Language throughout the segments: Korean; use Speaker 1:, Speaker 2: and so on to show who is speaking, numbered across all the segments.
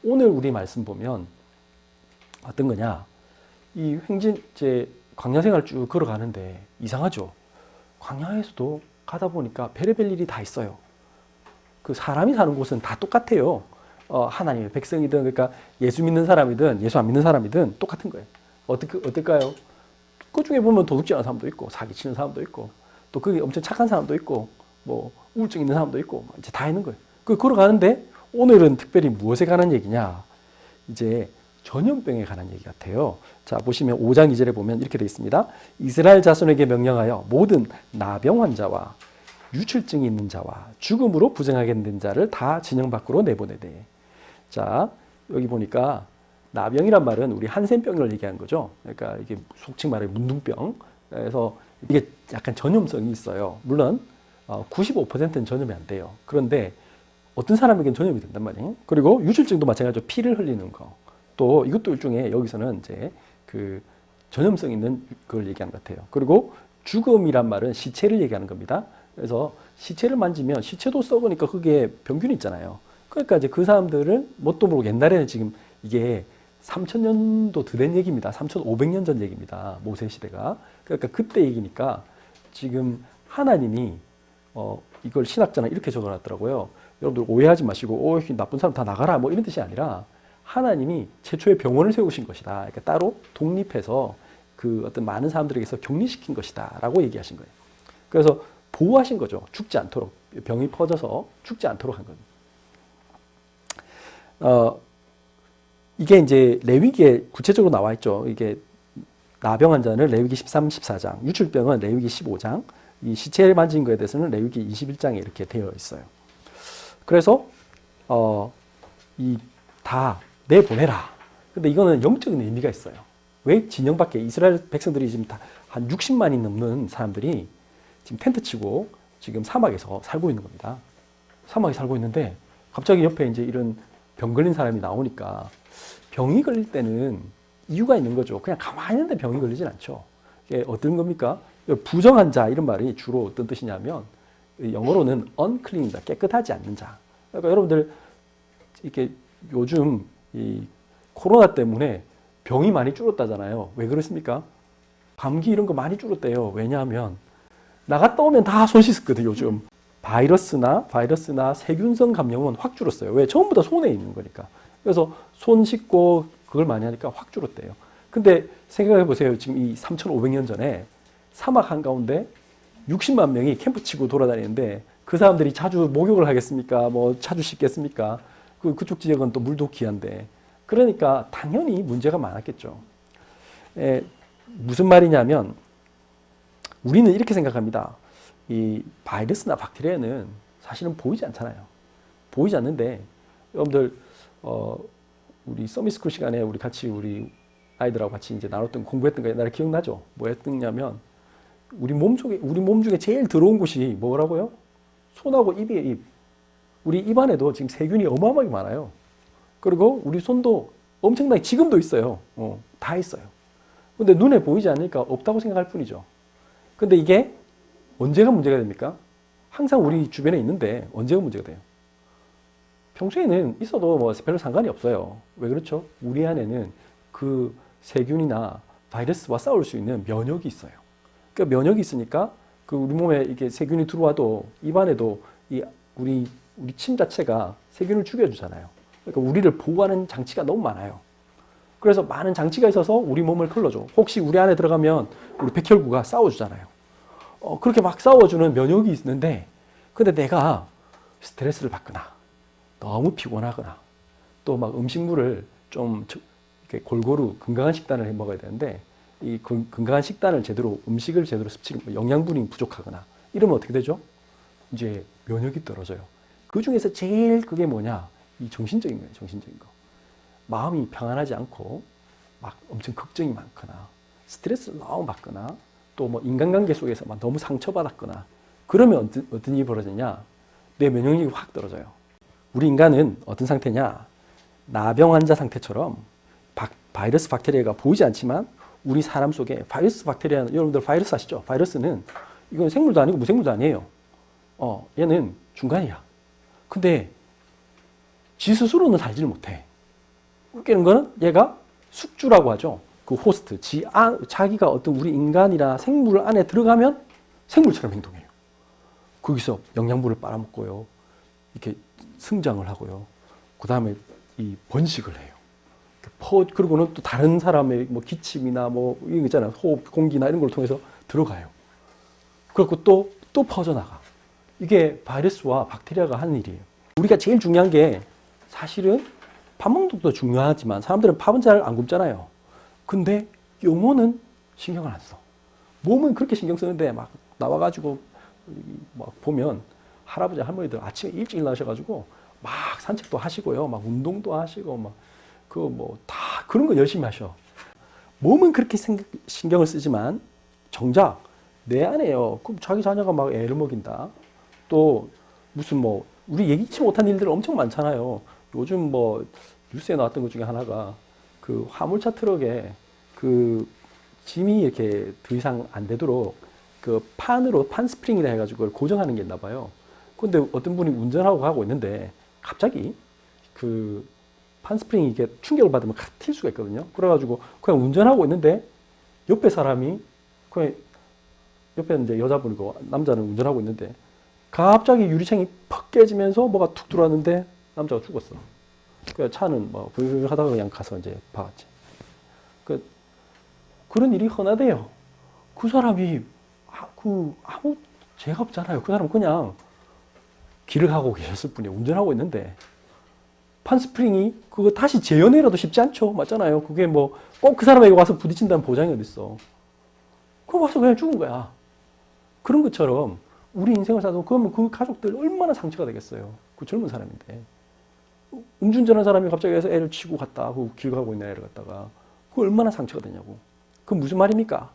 Speaker 1: 오늘 우리 말씀 보면 어떤 거냐? 이 횡진 이제 광야 생활 쭉 걸어가는데 이상하죠. 광야에서도 가다 보니까 별의별 일이 다 있어요. 그 사람이 사는 곳은 다 똑같아요. 하나님의 백성이든 그러니까 예수 믿는 사람이든 예수 안 믿는 사람이든 똑같은 거예요. 어떨까요? 그 중에 보면 도둑질하는 사람도 있고 사기치는 사람도 있고 또 그게 엄청 착한 사람도 있고 뭐 우울증 있는 사람도 있고 이제 다 있는 거예요. 그 걸어가는데 오늘은 특별히 무엇에 관한 얘기냐? 이제 전염병에 관한 얘기 같아요. 자, 보시면 5장 2절에 보면 이렇게 되어 있습니다. 이스라엘 자손에게 명령하여 모든 나병 환자와 유출증이 있는 자와 죽음으로 부정하게 된 자를 다 진영 밖으로 내보내되. 자, 여기 보니까 나병이란 말은 우리 한센병을 얘기한 거죠. 그러니까 이게 속칭 말해 문둥병. 그래서 이게 약간 전염성이 있어요. 물론 95%는 전염이 안 돼요. 그런데 어떤 사람에게는 전염이 된단 말이에요. 그리고 유출증도 마찬가지로 피를 흘리는 거. 또 이것도 일종의 여기서는 이제 그 전염성 있는 걸 얘기하는 것 같아요. 그리고 죽음이란 말은 시체를 얘기하는 겁니다. 그래서 시체를 만지면 시체도 썩으니까 그게 병균이 있잖아요. 그러니까 이제 그 사람들은 뭣도 모르고 옛날에는 지금 이게 3000년도 더 된 얘기입니다. 3500년 전 얘기입니다. 모세 시대가. 그러니까 그때 얘기니까 지금 하나님이 이걸 신학자는 이렇게 적어놨더라고요. 여러분들 오해하지 마시고 나쁜 사람 다 나가라 뭐 이런 뜻이 아니라 하나님이 최초의 병원을 세우신 것이다. 그러니까 따로 독립해서 그 어떤 많은 사람들에게서 격리시킨 것이다 라고 얘기하신 거예요. 그래서 보호하신 거죠. 죽지 않도록. 병이 퍼져서 죽지 않도록 한 겁니다. 이게 이제 레위기에 구체적으로 나와 있죠. 이게 나병 환자는 레위기 13, 14장, 유출병은 레위기 15장, 이 시체를 만진 거에 대해서는 레위기 21장에 이렇게 되어 있어요. 그래서 이 다 내보내라. 근데 이거는 영적인 의미가 있어요. 왜 진영 밖에 이스라엘 백성들이 지금 다 한 60만이 넘는 사람들이 지금 텐트 치고 지금 사막에서 살고 있는 겁니다. 사막에 살고 있는데 갑자기 옆에 이제 이런 병 걸린 사람이 나오니까 병이 걸릴 때는 이유가 있는 거죠. 그냥 가만히 있는데 병이 걸리진 않죠. 이게 어떤 겁니까? 부정한 자 이런 말이 주로 어떤 뜻이냐면 영어로는 unclean이다. 깨끗하지 않는 자. 그러니까 여러분들 이렇게 요즘 이 코로나 때문에 병이 많이 줄었다잖아요. 왜 그렇습니까? 감기 이런 거 많이 줄었대요. 왜냐하면 나갔다 오면 다 손 씻었거든요. 요즘 바이러스나 세균성 감염은 확 줄었어요. 왜? 전부 다 손에 있는 거니까. 그래서 손 씻고 그걸 많이 하니까 확 줄었대요. 근데 생각해 보세요. 지금 이 3,500년 전에 사막 한가운데 60만 명이 캠프 치고 돌아다니는데 그 사람들이 자주 목욕을 하겠습니까? 뭐 자주 씻겠습니까? 그쪽 지역은 또 물도 귀한데. 그러니까 당연히 문제가 많았겠죠. 무슨 말이냐면 우리는 이렇게 생각합니다. 이 바이러스나 박테리아는 사실은 보이지 않잖아요. 보이지 않는데 여러분들 우리 서밋스쿨 시간에 우리 아이들하고 같이 이제 나눴던 공부했던 거 옛날에 기억나죠? 뭐 했냐면 우리 몸 중에 제일 더러운 곳이 뭐라고요? 손하고 입이에요, 입. 우리 입 안에도 지금 세균이 어마어마하게 많아요. 그리고 우리 손도 엄청나게 지금도 있어요. 다 있어요. 근데 눈에 보이지 않으니까 없다고 생각할 뿐이죠. 근데 이게 언제가 문제가 됩니까? 항상 우리 주변에 있는데 언제가 문제가 돼요? 평소에는 있어도 뭐 별로 상관이 없어요. 왜 그렇죠? 우리 안에는 그 세균이나 바이러스와 싸울 수 있는 면역이 있어요. 그러니까 면역이 있으니까 그 우리 몸에 이게 세균이 들어와도 입안에도 우리 침 자체가 세균을 죽여주잖아요. 그러니까 우리를 보호하는 장치가 너무 많아요. 그래서 많은 장치가 있어서 우리 몸을 걸러줘. 혹시 우리 안에 들어가면 우리 백혈구가 싸워주잖아요. 그렇게 막 싸워주는 면역이 있는데, 근데 내가 스트레스를 받거나, 너무 피곤하거나, 또 막 음식물을 좀 이렇게 골고루 건강한 식단을 해 먹어야 되는데, 이 건강한 식단을 음식을 제대로 영양분이 부족하거나, 이러면 어떻게 되죠? 이제 면역이 떨어져요. 그 중에서 제일 그게 뭐냐? 이 정신적인 거예요, 정신적인 거. 마음이 평안하지 않고, 막 엄청 걱정이 많거나, 스트레스를 너무 받거나, 또 뭐 인간관계 속에서 막 너무 상처받았거나, 그러면 어떤 일이 벌어지냐? 내 면역력이 확 떨어져요. 우리 인간은 어떤 상태냐? 나병 환자 상태처럼 바이러스 박테리아가 보이지 않지만 우리 사람 속에 바이러스 박테리아는, 여러분들 바이러스 아시죠? 바이러스는 이건 생물도 아니고 무생물도 아니에요. 얘는 중간이야. 근데 지 스스로는 살지를 못해. 웃기는 거는 얘가 숙주라고 하죠. 그 호스트, 자기가 어떤 우리 인간이나 생물 안에 들어가면 생물처럼 행동해요. 거기서 영양분을 빨아먹고요. 이렇게 성장을 하고요. 그 다음에 이 번식을 해요. 그리고는 또 다른 사람의 뭐 기침이나 뭐 이런 거 있잖아요. 호흡, 공기나 이런 걸 통해서 들어가요. 그리고 또 퍼져나가. 이게 바이러스와 박테리아가 하는 일이에요. 우리가 제일 중요한 게 사실은 밥 먹는 것도 중요하지만 사람들은 밥은 잘 안 굶잖아요. 근데 영혼은 신경을 안 써. 몸은 그렇게 신경 쓰는데 막 나와가지고 막 보면 할아버지 할머니들 아침에 일찍 일어나셔가지고 막 산책도 하시고요. 막 운동도 하시고 막 그 뭐 다 그런 거 열심히 하셔. 몸은 그렇게 신경을 쓰지만 정작 내 안에요. 그럼 자기 자녀가 막 애를 먹인다. 또 무슨 뭐 우리 예기치 못한 일들 엄청 많잖아요. 요즘 뭐 뉴스에 나왔던 것 중에 하나가 그 화물차 트럭에 그 짐이 이렇게 더 이상 안 되도록 그 판 스프링이라 해가지고 그걸 고정하는 게 있나 봐요. 근데 어떤 분이 운전하고 가고 있는데 갑자기 그 판 스프링이 이게 충격을 받으면 칵 튈 수가 있거든요. 그래가지고 그냥 운전하고 있는데 옆에 사람이 그냥 옆에 이제 여자분이고 남자는 운전하고 있는데 갑자기 유리창이 퍽 깨지면서 뭐가 툭 들어왔는데 남자가 죽었어. 그 차는 뭐 불하다가 그냥 가서 이제 박았지. 그런 일이 흔하대요. 그 사람이 아무 죄가 없잖아요. 그 사람 그냥 길을 가고 계셨을 뿐이에요. 운전하고 있는데 판스프링이 그거 다시 재현해라도 쉽지 않죠. 맞잖아요. 그게 뭐 꼭 그 사람에게 와서 부딪힌다는 보장이 어딨어. 그거 와서 그냥 죽은 거야. 그런 것처럼 우리 인생을 살아도 그러면 그 가족들 얼마나 상처가 되겠어요. 그 젊은 사람인데. 음주운전한 사람이 갑자기 해서 애를 치고 갔다. 그 길 가고 있는 애를 갖다가. 그 얼마나 상처가 되냐고. 그 무슨 말입니까?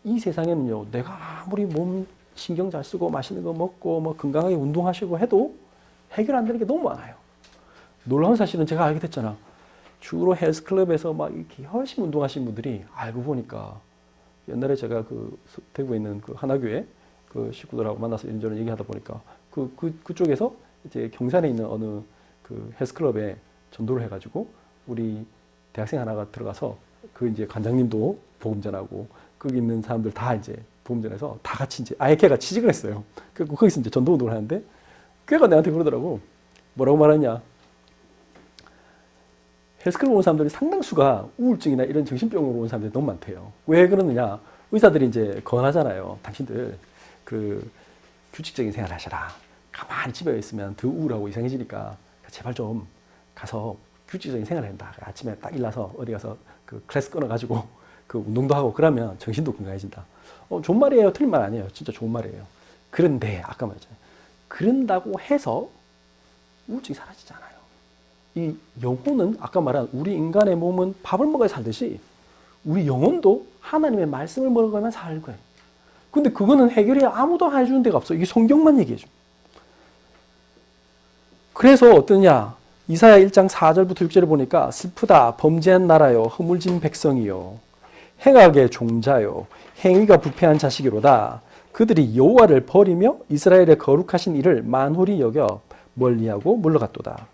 Speaker 1: 이 세상에는요, 내가 아무리 몸 신경 잘 쓰고 맛있는 거 먹고 뭐 건강하게 운동하시고 해도 해결 안 되는 게 너무 많아요. 놀라운 사실은 제가 알게 됐잖아. 주로 헬스클럽에서 막 이렇게 열심히 운동하시는 분들이 알고 보니까 옛날에 제가 그 대구에 있는 그 하나교회 그 식구들하고 만나서 이런저런 얘기하다 보니까 그쪽에서 이제 경산에 있는 어느 그 헬스클럽에 전도를 해가지고 우리 대학생 하나가 들어가서 그 이제 관장님도 복음전하고 거기 있는 사람들 다 이제 복음전에서 다 같이 이제 아예 걔가 취직을 했어요. 그리고 거기서 이제 전도 운동을 하는데 걔가 내한테 그러더라고. 뭐라고 말하냐? 헬스클럽 온 사람들이 상당수가 우울증이나 이런 정신병으로 온 사람들이 너무 많대요. 왜 그러느냐? 의사들이 이제 권하잖아요. 당신들 그 규칙적인 생활 하셔라. 가만히 집에 있으면 더 우울하고 이상해지니까 제발 좀 가서 규칙적인 생활을 한다. 아침에 딱 일어나서 어디 가서 그 클래스 끊어가지고 그 운동도 하고 그러면 정신도 건강해진다. 좋은 말이에요. 틀린 말 아니에요. 진짜 좋은 말이에요. 그런데 아까 말했잖아요. 그런다고 해서 우울증이 사라지지 않아요. 이 영혼은 아까 말한 우리 인간의 몸은 밥을 먹어야 살듯이 우리 영혼도 하나님의 말씀을 먹어야만 살 거예요. 근데 그거는 해결이 아무도 해주는 데가 없어. 이게 성경만 얘기해줘. 그래서 어떠냐? 이사야 1장 4절부터 6절을 보니까 슬프다 범죄한 나라요 허물진 백성이요 행악의 종자요 행위가 부패한 자식이로다. 그들이 여호와를 버리며 이스라엘의 거룩하신 이를 만홀히 여겨 멀리하고 물러갔도다.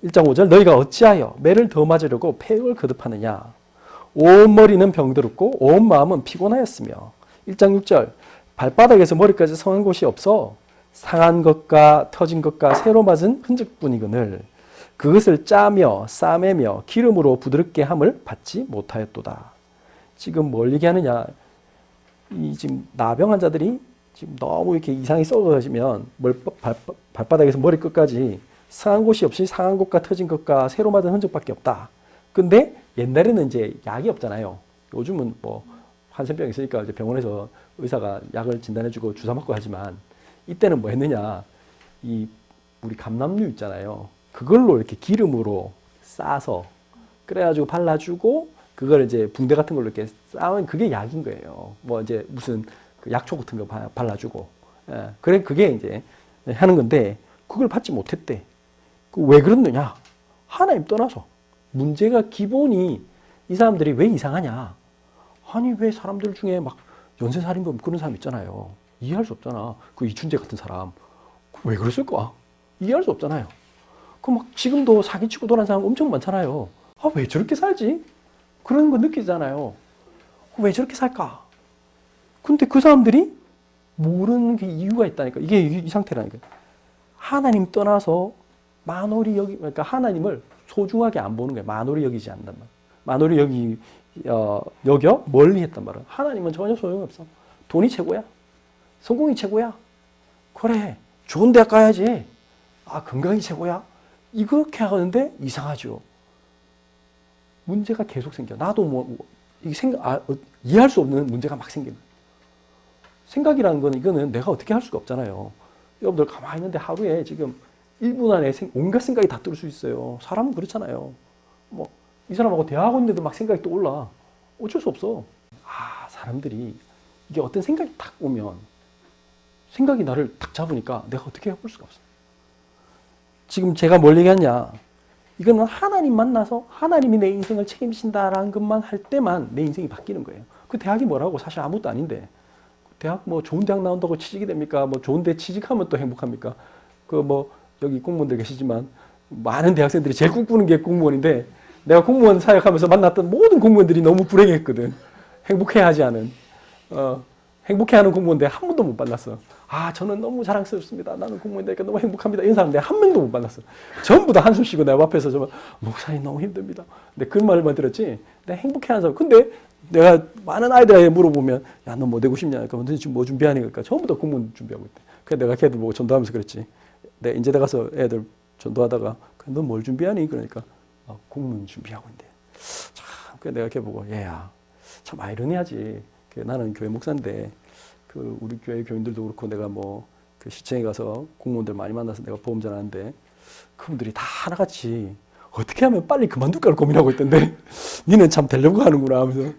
Speaker 1: 1장 5절 너희가 어찌하여 매를 더 맞으려고 폐역을 거듭하느냐. 온 머리는 병들었고 온 마음은 피곤하였으며 1장 6절 발바닥에서 머리까지 성한 곳이 없어 상한 것과 터진 것과 새로 맞은 흔적뿐이거늘 그것을 짜며 싸매며 기름으로 부드럽게 함을 받지 못하였도다. 지금 뭘 얘기하느냐. 이 지금 나병 환자들이 지금 너무 이렇게 이상이 썩어지면 발바닥에서 머리 끝까지 상한 곳이 없이 상한 것과 터진 것과 새로 맞은 흔적밖에 없다. 근데 옛날에는 이제 약이 없잖아요. 요즘은 뭐 한센병 있으니까 이제 병원에서 의사가 약을 진단해주고 주사 맞고 하지만 이때는 뭐 했느냐. 이 우리 감람류 있잖아요. 그걸로 이렇게 기름으로 싸서 그래가지고 발라주고 그걸 이제 붕대 같은 걸로 이렇게 싸면 그게 약인 거예요. 뭐 이제 무슨 그 약초 같은 거 발라주고. 예. 그래 그게 이제 하는 건데 그걸 받지 못했대. 왜 그랬느냐? 하나님 떠나서 문제가 기본이 이 사람들이 왜 이상하냐? 아니 왜 사람들 중에 막 연쇄살인범 그런 사람 있잖아요. 이해할 수 없잖아. 그 이춘재 같은 사람 왜 그랬을까? 이해할 수 없잖아요. 그 막 지금도 사기치고 돌아다니는 사람 엄청 많잖아요. 아, 왜 저렇게 살지? 그런 거 느끼잖아요. 왜 저렇게 살까? 근데 그 사람들이 모르는 게 이유가 있다니까. 이게 이 상태라니까. 하나님 떠나서 만홀히 그러니까 하나님을 소중하게 안 보는 거예요. 만홀히 여기지 않는단 말이에요. 만홀히 여겨 멀리 했단 말이에요. 하나님은 전혀 소용이 없어. 돈이 최고야. 성공이 최고야. 그래. 좋은 대학 가야지. 아, 건강이 최고야. 이렇게 하는데 이상하죠. 문제가 계속 생겨. 나도 이게 이해할 수 없는 문제가 막 생기는. 생각이라는 건 이거는 내가 어떻게 할 수가 없잖아요. 여러분들 가만히 있는데 하루에 지금 1분 안에 온갖 생각이 다 뜰 수 있어요. 사람은 그렇잖아요. 이 사람하고 대화하고있는데도 막 생각이 떠올라. 어쩔 수 없어. 사람들이 이게 어떤 생각이 딱 오면 생각이 나를 딱 잡으니까 내가 어떻게 해볼 수가 없어. 지금 제가 뭘 얘기하냐. 이거는 하나님 만나서 하나님이 내 인생을 책임진다라는 것만 할 때만 내 인생이 바뀌는 거예요. 그 대학이 뭐라고 사실 아무것도 아닌데. 대학 좋은 대학 나온다고 취직이 됩니까? 좋은 데 취직하면 또 행복합니까? 여기 공무원들 계시지만 많은 대학생들이 제일 꿈꾸는 게 공무원인데 내가 공무원 사역하면서 만났던 모든 공무원들이 너무 불행했거든. 행복해하지 않은. 행복해하는 공무원 내가 한 번도 못 만났어. 저는 너무 자랑스럽습니다. 나는 공무원 되니까 너무 행복합니다. 이런 사람 내가 한 명도 못 만났어. 전부 다 한숨 쉬고 내 앞에서 목사님 너무 힘듭니다. 근데 그 말만 들었지. 내가 행복해하는 사람. 근데 내가 많은 아이들에게 물어보면 야, 너 뭐 되고 싶냐? 그러니까 너 지금 뭐 준비하니? 그러니까 전부 다 공무원 준비하고 있대. 그래서 내가 걔들 보고 전도하면서 그랬지. 내가 인제대 가서 애들 전도하다가 너 뭘 준비하니? 그러니까 공무원 준비하고 있대. 참, 그래서 내가 걔 보고 얘야, 참 아이러니하지. 나는 교회 목사인데 우리 교회 교인들도 그렇고 내가 그 시청에 가서 공무원들 많이 만나서 내가 보험 전하는데 그분들이 다 하나같이 어떻게 하면 빨리 그만둘까를 고민하고 있던데 니는 참 되려고 하는구나 하면서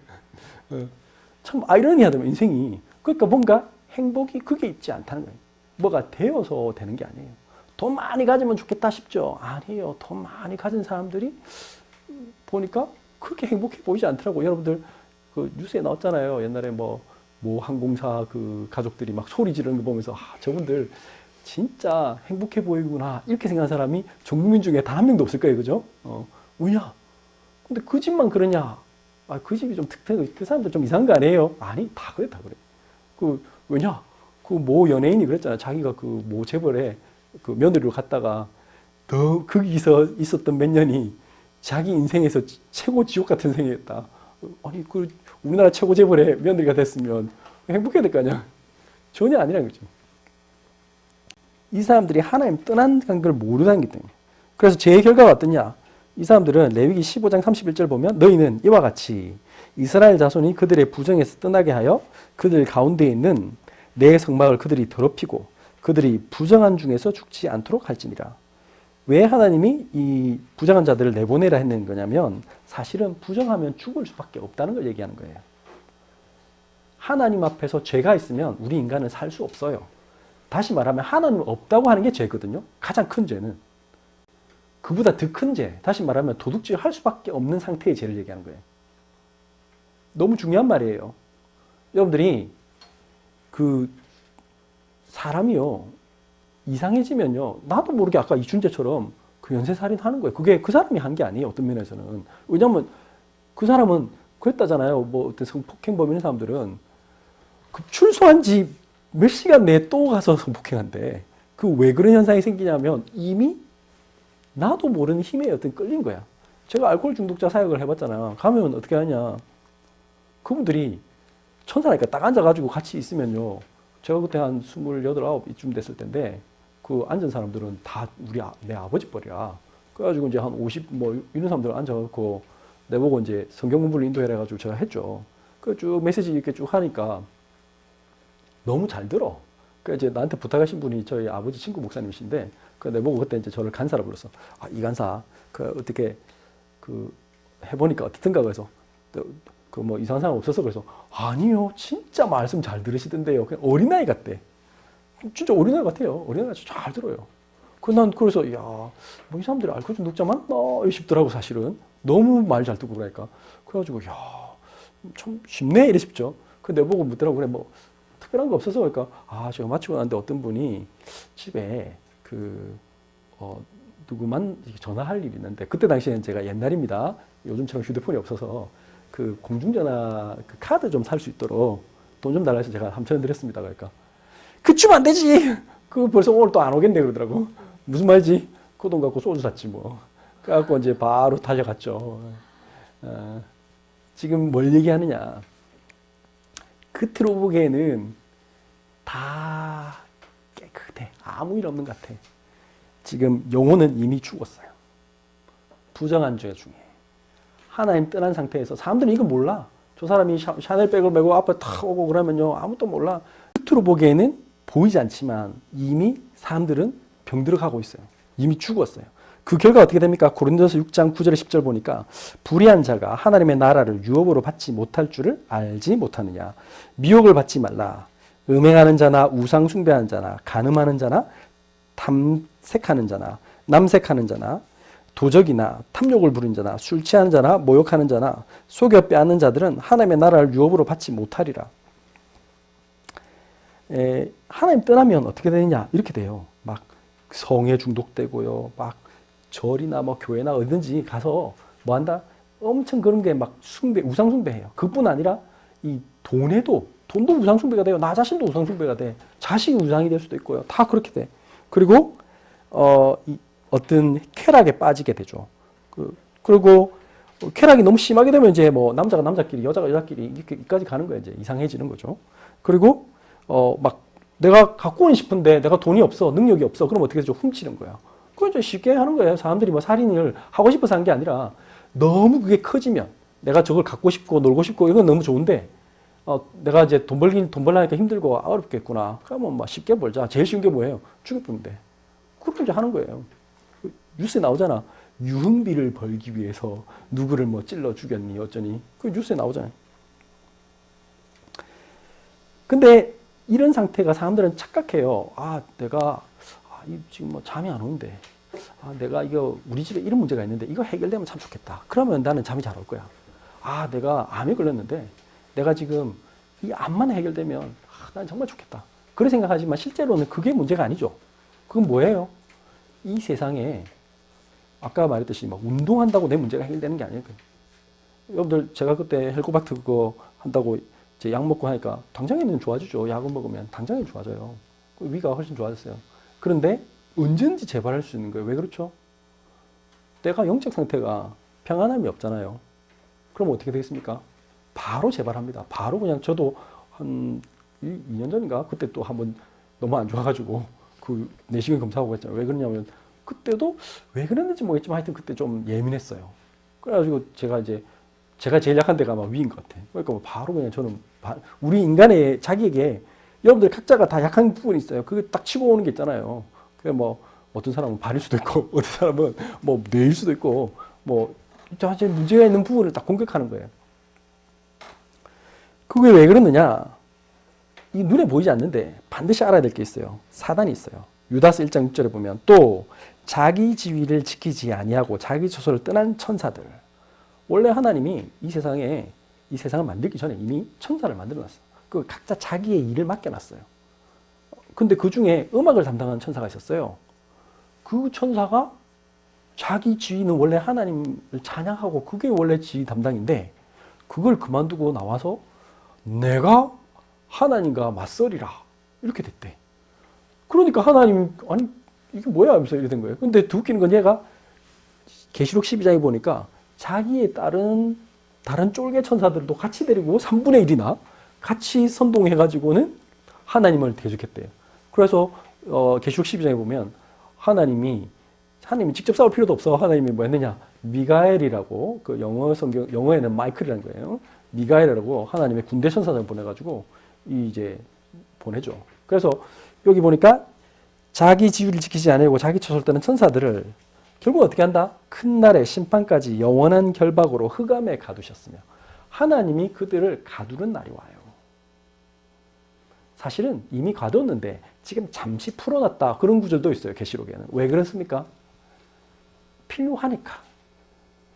Speaker 1: 참 아이러니하다면 인생이. 그러니까 뭔가 행복이 그게 있지 않다는 거예요. 뭐가 되어서 되는 게 아니에요. 돈 많이 가지면 좋겠다 싶죠. 아니에요. 돈 많이 가진 사람들이 보니까 그렇게 행복해 보이지 않더라고요. 여러분들 그 뉴스에 나왔잖아요. 옛날에 모 항공사 그 가족들이 막 소리 지르는 거 보면서 저분들 진짜 행복해 보이구나 이렇게 생각하는 사람이 전 국민 중에 단 한 명도 없을 거예요. 그죠? 왜냐? 근데 그 집만 그러냐? 그 집이 좀 그 사람들 좀 이상한 거 아니에요? 아니, 다 그래. 왜냐? 모 연예인이 그랬잖아요. 자기가 모 재벌에 며느리로 갔다가 거기서 있었던 몇 년이 자기 인생에서 최고 지옥 같은 생이었다. 아니, 우리나라 최고 재벌의 며느리가 됐으면 행복해야 될 거 아니야? 전혀 아니라는 거죠. 이 사람들이 하나님 떠난 걸 모르는 게 때문에. 그래서 제 결과가 어떠냐? 이 사람들은 레위기 15장 31절 보면 너희는 이와 같이 이스라엘 자손이 그들의 부정에서 떠나게 하여 그들 가운데 있는 내 성막을 그들이 더럽히고 그들이 부정한 중에서 죽지 않도록 할지니라. 왜 하나님이 이 부정한 자들을 내보내라 했는 거냐면 사실은 부정하면 죽을 수밖에 없다는 걸 얘기하는 거예요. 하나님 앞에서 죄가 있으면 우리 인간은 살 수 없어요. 다시 말하면 하나님 없다고 하는 게 죄거든요. 가장 큰 죄는. 그보다 더 큰 죄, 다시 말하면 도둑질 할 수밖에 없는 상태의 죄를 얘기하는 거예요. 너무 중요한 말이에요. 여러분들이 사람이요 이상해지면요 나도 모르게 아까 이춘재처럼 연쇄살인 하는 거예요. 그게 그 사람이 한 게 아니에요. 어떤 면에서는. 왜냐하면 그 사람은 그랬다잖아요. 어떤 성폭행범인 사람들은 출소한 지 몇 시간 내에 또 가서 성폭행한대. 왜 그런 현상이 생기냐면 이미 나도 모르는 힘에 어떤 끌린 거야. 제가 알코올 중독자 사역을 해봤잖아요. 가면 어떻게 하냐. 그분들이 천사니까 딱 앉아가지고 같이 있으면요. 제가 그때 한 28, 9이쯤 됐을 텐데 앉은 사람들은 다 내 아버지 뻘이야. 그래가지고 이제 한 50 이런 사람들 앉아갖고 내보고 이제 성경 공부를 인도해라 해가지고 제가 했죠. 쭉 메시지 이렇게 쭉 하니까 너무 잘 들어. 이제 나한테 부탁하신 분이 저희 아버지 친구 목사님이신데 내보고 그때 이제 저를 간사라 불렀어. 이 간사 어떻게 해보니까 어떻든가 그래서 이상한 사람 없어서 그래서 아니요 진짜 말씀 잘 들으시던데요. 그냥 어린아이 같대. 진짜 어린아이 같아요. 어린아이 잘 들어요. 난 그래서 이 사람들이 알코올 중독자 맞나 싶더라고. 사실은 너무 말 잘 듣고 그러니까. 그래가지고 참 쉽네 이래 싶죠. 내보고 묻더라고. 그래 특별한 거 없어서 그러니까 제가 마치고 났는데 어떤 분이 집에 누구만 전화할 일이 있는데 그때 당시에는 제가 옛날입니다. 요즘처럼 휴대폰이 없어서 그 공중전화 그 카드 좀 살 수 있도록 돈 좀 달라 해서 제가 3,000원 드렸습니다. 그러니까 그 주면 안 되지. 그 벌써 오늘 또 안 오겠네 그러더라고. 무슨 말이지? 그 돈 갖고 소주 샀지 뭐. 그래갖고 이제 바로 달려갔죠. 지금 뭘 얘기하느냐? 겉으로 보기에는 다 깨끗해. 아무 일 없는 것 같아. 지금 영혼은 이미 죽었어요. 부정한 죄 중에. 하나님 떠난 상태에서 사람들은 이거 몰라. 저 사람이 샤넬백을 메고 앞에 탁 오고 그러면요. 아무도 몰라. 겉으로 보기에는 보이지 않지만 이미 사람들은 병들어가고 있어요. 이미 죽었어요. 그 결과 어떻게 됩니까? 고린도서 6장 9절 10절 보니까 불의한 자가 하나님의 나라를 유업으로 받지 못할 줄을 알지 못하느냐. 미혹을 받지 말라. 음행하는 자나 우상 숭배하는 자나 간음하는 자나 탐색하는 자나 남색하는 자나 도적이나 탐욕을 부린 자나 술 취하는 자나 모욕하는 자나 속여 빼앗는 자들은 하나님의 나라를 유업으로 받지 못하리라. 하나님 떠나면 어떻게 되느냐? 이렇게 돼요. 막 성에 중독되고요. 막 절이나 뭐 교회나 어디든지 가서 뭐 한다? 엄청 그런 게 막 숭배, 우상 숭배해요. 그뿐 아니라 이 돈도 우상 숭배가 돼요. 나 자신도 우상 숭배가 돼. 자식이 우상이 될 수도 있고요. 다 그렇게 돼. 그리고 어떤 쾌락에 빠지게 되죠. 그리고 쾌락이 너무 심하게 되면 이제 뭐 남자가 남자끼리, 여자가 여자끼리 이렇게까지 가는 거예요. 이제 이상해지는 거죠. 그리고 막 내가 갖고 오고 싶은데 내가 돈이 없어, 능력이 없어. 그럼 어떻게 되죠? 훔치는 거예요. 그건 이제 쉽게 하는 거예요. 사람들이 뭐 살인을 하고 싶어서 한 게 아니라 너무 그게 커지면 내가 저걸 갖고 싶고 놀고 싶고 이건 너무 좋은데 내가 이제 돈 벌려니까 힘들고 어렵겠구나. 그러면 뭐 쉽게 벌자. 제일 쉬운 게 뭐예요? 죽여보면 돼. 그렇게 이제 하는 거예요. 뉴스에 나오잖아. 유흥비를 벌기 위해서 누구를 뭐 찔러 죽였니 어쩌니. 그 뉴스에 나오잖아요. 근데 이런 상태가 사람들은 착각해요. 내가 지금 뭐 잠이 안 오는데 내가 이거 우리 집에 이런 문제가 있는데 이거 해결되면 참 좋겠다. 그러면 나는 잠이 잘 올 거야. 내가 암에 걸렸는데 내가 지금 이 암만 해결되면 난 정말 좋겠다. 그렇게 생각하지만 실제로는 그게 문제가 아니죠. 그건 뭐예요? 이 세상에 아까 말했듯이 막 운동한다고 내 문제가 해결되는 게 아니에요. 여러분들 제가 그때 헬코박터 그거 한다고 이제 약 먹고 하니까 당장에는 좋아지죠. 약을 먹으면 당장에 좋아져요. 위가 훨씬 좋아졌어요. 그런데 언제든지 재발할 수 있는 거예요. 왜 그렇죠? 내가 영적 상태가 평안함이 없잖아요. 그럼 어떻게 되겠습니까? 바로 재발합니다. 바로 그냥 저도 한 2년 전인가 그때 또 한번 너무 안 좋아가지고 그 내시경 검사하고 했잖아요. 왜 그러냐면 그때도 왜 그랬는지 모르겠지만 하여튼 그때 좀 예민했어요. 그래가지고 제가 제일 약한 데가 아마 위인 것 같아요. 그러니까 바로 그냥 저는 우리 인간의 자기에게 여러분들 각자가 다 약한 부분이 있어요. 그게 딱 치고 오는 게 있잖아요. 그게 뭐 어떤 사람은 발일 수도 있고 어떤 사람은 뭐 뇌일 수도 있고 뭐 자체 문제가 있는 부분을 딱 공격하는 거예요. 그게 왜 그러느냐? 이 눈에 보이지 않는데 반드시 알아야 될 게 있어요. 사단이 있어요. 유다서 1장 6절에 보면 또 자기 지위를 지키지 아니하고 자기 처소를 떠난 천사들. 원래 하나님이 이 세상을 만들기 전에 이미 천사를 만들어놨어요. 그 각자 자기의 일을 맡겨놨어요. 근데 그 중에 음악을 담당하는 천사가 있었어요. 그 천사가 자기 지위는 원래 하나님을 찬양하고 그게 원래 지위 담당인데 그걸 그만두고 나와서 내가 하나님과 맞서리라 이렇게 됐대. 그러니까 하나님 아니 이게 뭐야 하면서 이렇게 된 거예요. 근데 더 웃기는 건 얘가 계시록 12장에 보니까 자기의 다른 쫄개 천사들도 같이 데리고 3분의 1이나 같이 선동해가지고는 하나님을 대적했대요. 그래서 계시록 12장에 보면 하나님이 직접 싸울 필요도 없어. 하나님이 뭐 했느냐? 미가엘이라고 그 영어에는 마이클이라는 거예요. 미가엘이라고 하나님의 군대 천사를 보내가지고 이제 보내죠. 그래서 여기 보니까 자기 지위를 지키지 않으려고 자기 처소를 떠는 천사들을 결국 어떻게 한다? 큰 날의 심판까지 영원한 결박으로 흑암에 가두셨으며 하나님이 그들을 가두는 날이 와요. 사실은 이미 가뒀는데 지금 잠시 풀어놨다. 그런 구절도 있어요. 계시록에는. 왜 그렇습니까? 필요하니까.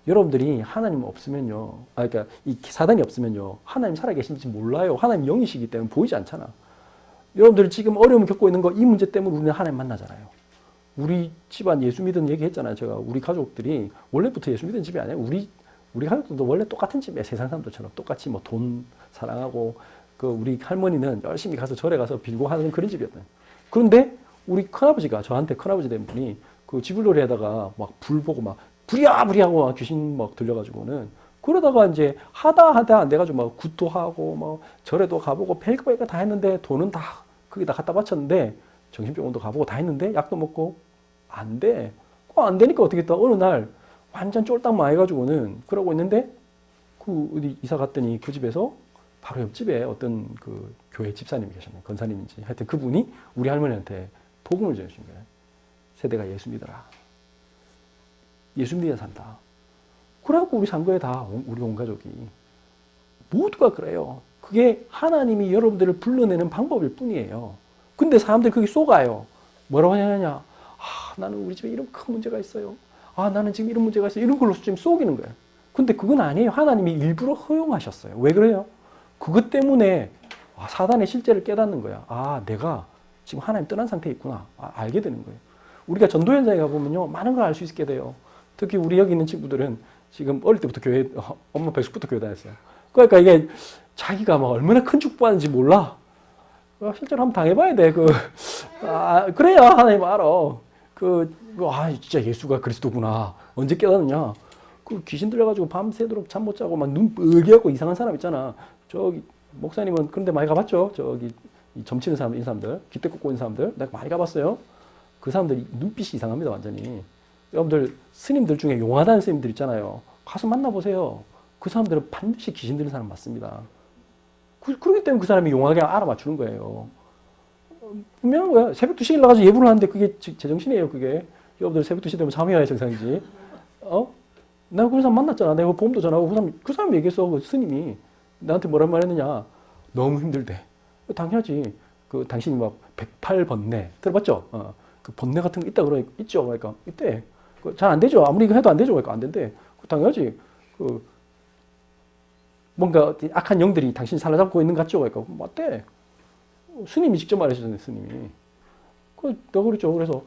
Speaker 1: 여러분들이 하나님 없으면요. 그러니까 이 사단이 없으면요. 하나님 살아계신지 몰라요. 하나님 영이시기 때문에 보이지 않잖아. 여러분들이 지금 어려움 겪고 있는 거 이 문제 때문에 우리는 하나님 만나잖아요. 우리 집안 예수 믿은 얘기했잖아요. 제가 우리 가족들이 원래부터 예수 믿은 집이 아니에요. 우리 가족들도 원래 똑같은 집에 세상 사람들처럼 똑같이 뭐 돈 사랑하고 그 우리 할머니는 열심히 가서 절에 가서 빌고 하는 그런 집이었거든요. 그런데 우리 큰아버지가 저한테 큰아버지 된 분이 그 지불놀이 하다가 막 불 보고 막 부랴부랴 하고 막 귀신 막 들려가지고는 그러다가 이제 하다 안 돼가지고 막 굿도 하고 뭐 절에도 가보고 별거 다 했는데 돈은 다 거기다 갖다 바쳤는데 정신병원도 가보고 다 했는데 약도 먹고 안 돼. 안 되니까 어떻게 했다. 어느 날 완전 쫄딱 망해가지고는 그러고 있는데 그 어디 이사 갔더니 그 집에서 바로 옆집에 어떤 그 교회 집사님이 계셨네. 권사님인지. 하여튼 그분이 우리 할머니한테 복음을 전해주신 거예요. 세대가 예수 믿어라. 예수 믿어 산다. 그래갖고 우리 산 거에 다 우리 온 가족이 모두가 그래요. 그게 하나님이 여러분들을 불러내는 방법일 뿐이에요. 근데 사람들이 그게 속아요. 뭐라고 하냐냐. 아, 나는 우리 집에 이런 큰 문제가 있어요. 아, 나는 지금 이런 문제가 있어요. 이런 걸로 지금 속이는 거예요. 근데 그건 아니에요. 하나님이 일부러 허용하셨어요. 왜 그래요? 그것 때문에 사단의 실제를 깨닫는 거야. 아, 내가 지금 하나님 떠난 상태에 있구나. 알게 되는 거예요. 우리가 전도 현장에 가보면요. 많은 걸 알 수 있게 돼요. 특히 우리 여기 있는 친구들은 지금 어릴 때부터 교회, 엄마 백숙부터 교회 다녔어요. 그러니까 이게 자기가 막 얼마나 큰 축복받는지 몰라. 실제로 한번 당해봐야 돼. 그래야 하나님 알아. 진짜 예수가 그리스도구나. 언제 깨닫느냐. 그 귀신 들려가지고 밤새도록 잠 못 자고 막 눈 뻘개하고 이상한 사람 있잖아. 저기, 목사님은 그런데 많이 가봤죠? 저기, 점치는 사람들, 이 사람들, 깃대 꽂고 있는 사람들. 내가 많이 가봤어요. 그 사람들 눈빛이 이상합니다, 완전히. 여러분들, 스님들 중에 용하다는 스님들 있잖아요. 가서 만나보세요. 그 사람들은 반드시 귀신 들린 사람 맞습니다. 그렇기 때문에 그 사람이 용하게 알아맞추는 거예요. 분명한 거야. 새벽 2시에 일어나가지고 예불을 하는데 그게 제정신이에요, 그게. 여러분들 새벽 2시 되면 잠이 와야 정상이지. 내가 그 사람 만났잖아. 내가 보험도 전화하고 그 사람 얘기했어. 그 스님이. 나한테 뭐란 말 했느냐. 너무 힘들대. 당연하지. 당신이 막 108번뇌. 들어봤죠? 그 번뇌 같은 거 있다 그러니까, 있죠? 그러니까, 있대. 잘 안 되죠? 아무리 해도 안 되죠? 그러니까 안 된대. 당연하지. 뭔가 악한 영들이 당신 사로잡고 있는 것 같죠? 그러니까, 맞대. 스님이 직접 말해주잖아요, 스님이. 내가 그랬죠. 그래서,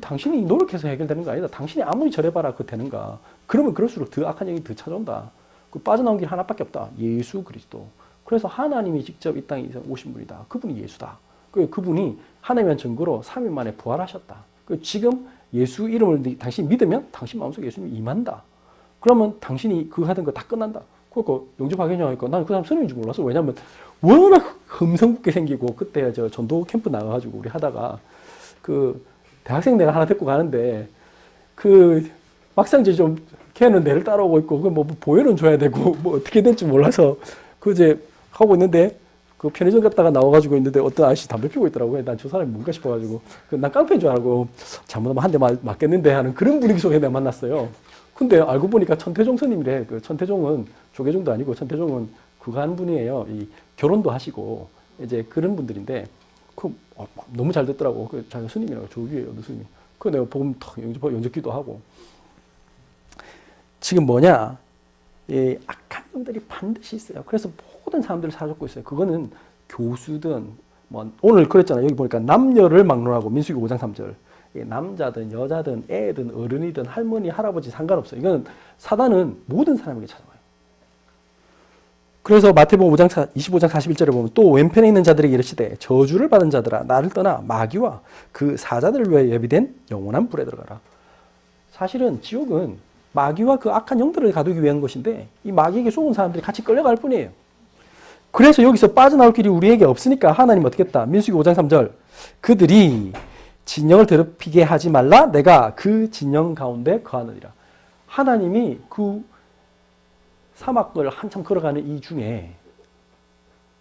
Speaker 1: 당신이 노력해서 해결되는 거 아니다. 당신이 아무리 절해봐라, 되는가. 그러면 그럴수록 더 악한 영이 더 찾아온다. 빠져나온 길 하나밖에 없다. 예수 그리스도. 그래서 하나님이 직접 이 땅에 오신 분이다. 그분이 예수다. 그분이 하나님의 증거로 3일 만에 부활하셨다. 지금 예수 이름을 당신이 믿으면 당신 마음속에 예수님이 임한다. 그러면 당신이 하던 거 다 끝난다. 그러니까 영접하겠냐 하니까 나는 그 사람 스님인 줄 몰랐어. 왜냐면 워낙 흠성궂게 생기고 그때 저 전도 캠프 나가가지고 우리 하다가 대학생 내가 하나 데리고 가는데 막상 이제 좀 걔는 내를 따라오고 있고 뭐 보여는 줘야 되고 뭐 어떻게 될지 몰라서 이제 하고 있는데 편의점 갔다가 나와가지고 있는데 어떤 아저씨 담배 피우고 있더라고요. 난 저 사람이 뭔가 싶어가지고 난 깡패인 줄 알고 잘못하면 한 대 맞겠는데 하는 그런 분위기 속에 내가 만났어요. 근데 알고 보니까 천태종 스님이래. 천태종은 조계종도 아니고 천태종은 그거 하는 분이에요. 결혼도 하시고 이제 그런 분들인데 너무 잘 됐더라고. 자기 스님이라고 조규예요, 어느 스님. 내가 보면 탁 영접기도 하고. 지금 뭐냐? 악한 놈들이 반드시 있어요. 그래서 모든 사람들을 사로잡고 있어요. 그거는 교수든 오늘 그랬잖아요. 여기 보니까 남녀를 막론하고 민수기 5장 3절. 남자든 여자든 애든 어른이든 할머니 할아버지 상관없어요. 이거는 사단은 모든 사람에게 찾아와요. 그래서 마태복음 25장 41절에 보면 또 왼편에 있는 자들에게 이르시되 저주를 받은 자들아 나를 떠나 마귀와 그 사자들을 위하여 예비된 영원한 불에 들어가라. 사실은 지옥은 마귀와 그 악한 영들을 가두기 위한 것인데 이 마귀에게 속은 사람들이 같이 끌려갈 뿐이에요. 그래서 여기서 빠져나올 길이 우리에게 없으니까 하나님 어떻게 했다. 민수기 5장 3절 그들이 진영을 더럽히게 하지 말라 내가 그 진영 가운데 거하느니라. 하나님이 사막을 한참 걸어가는 이 중에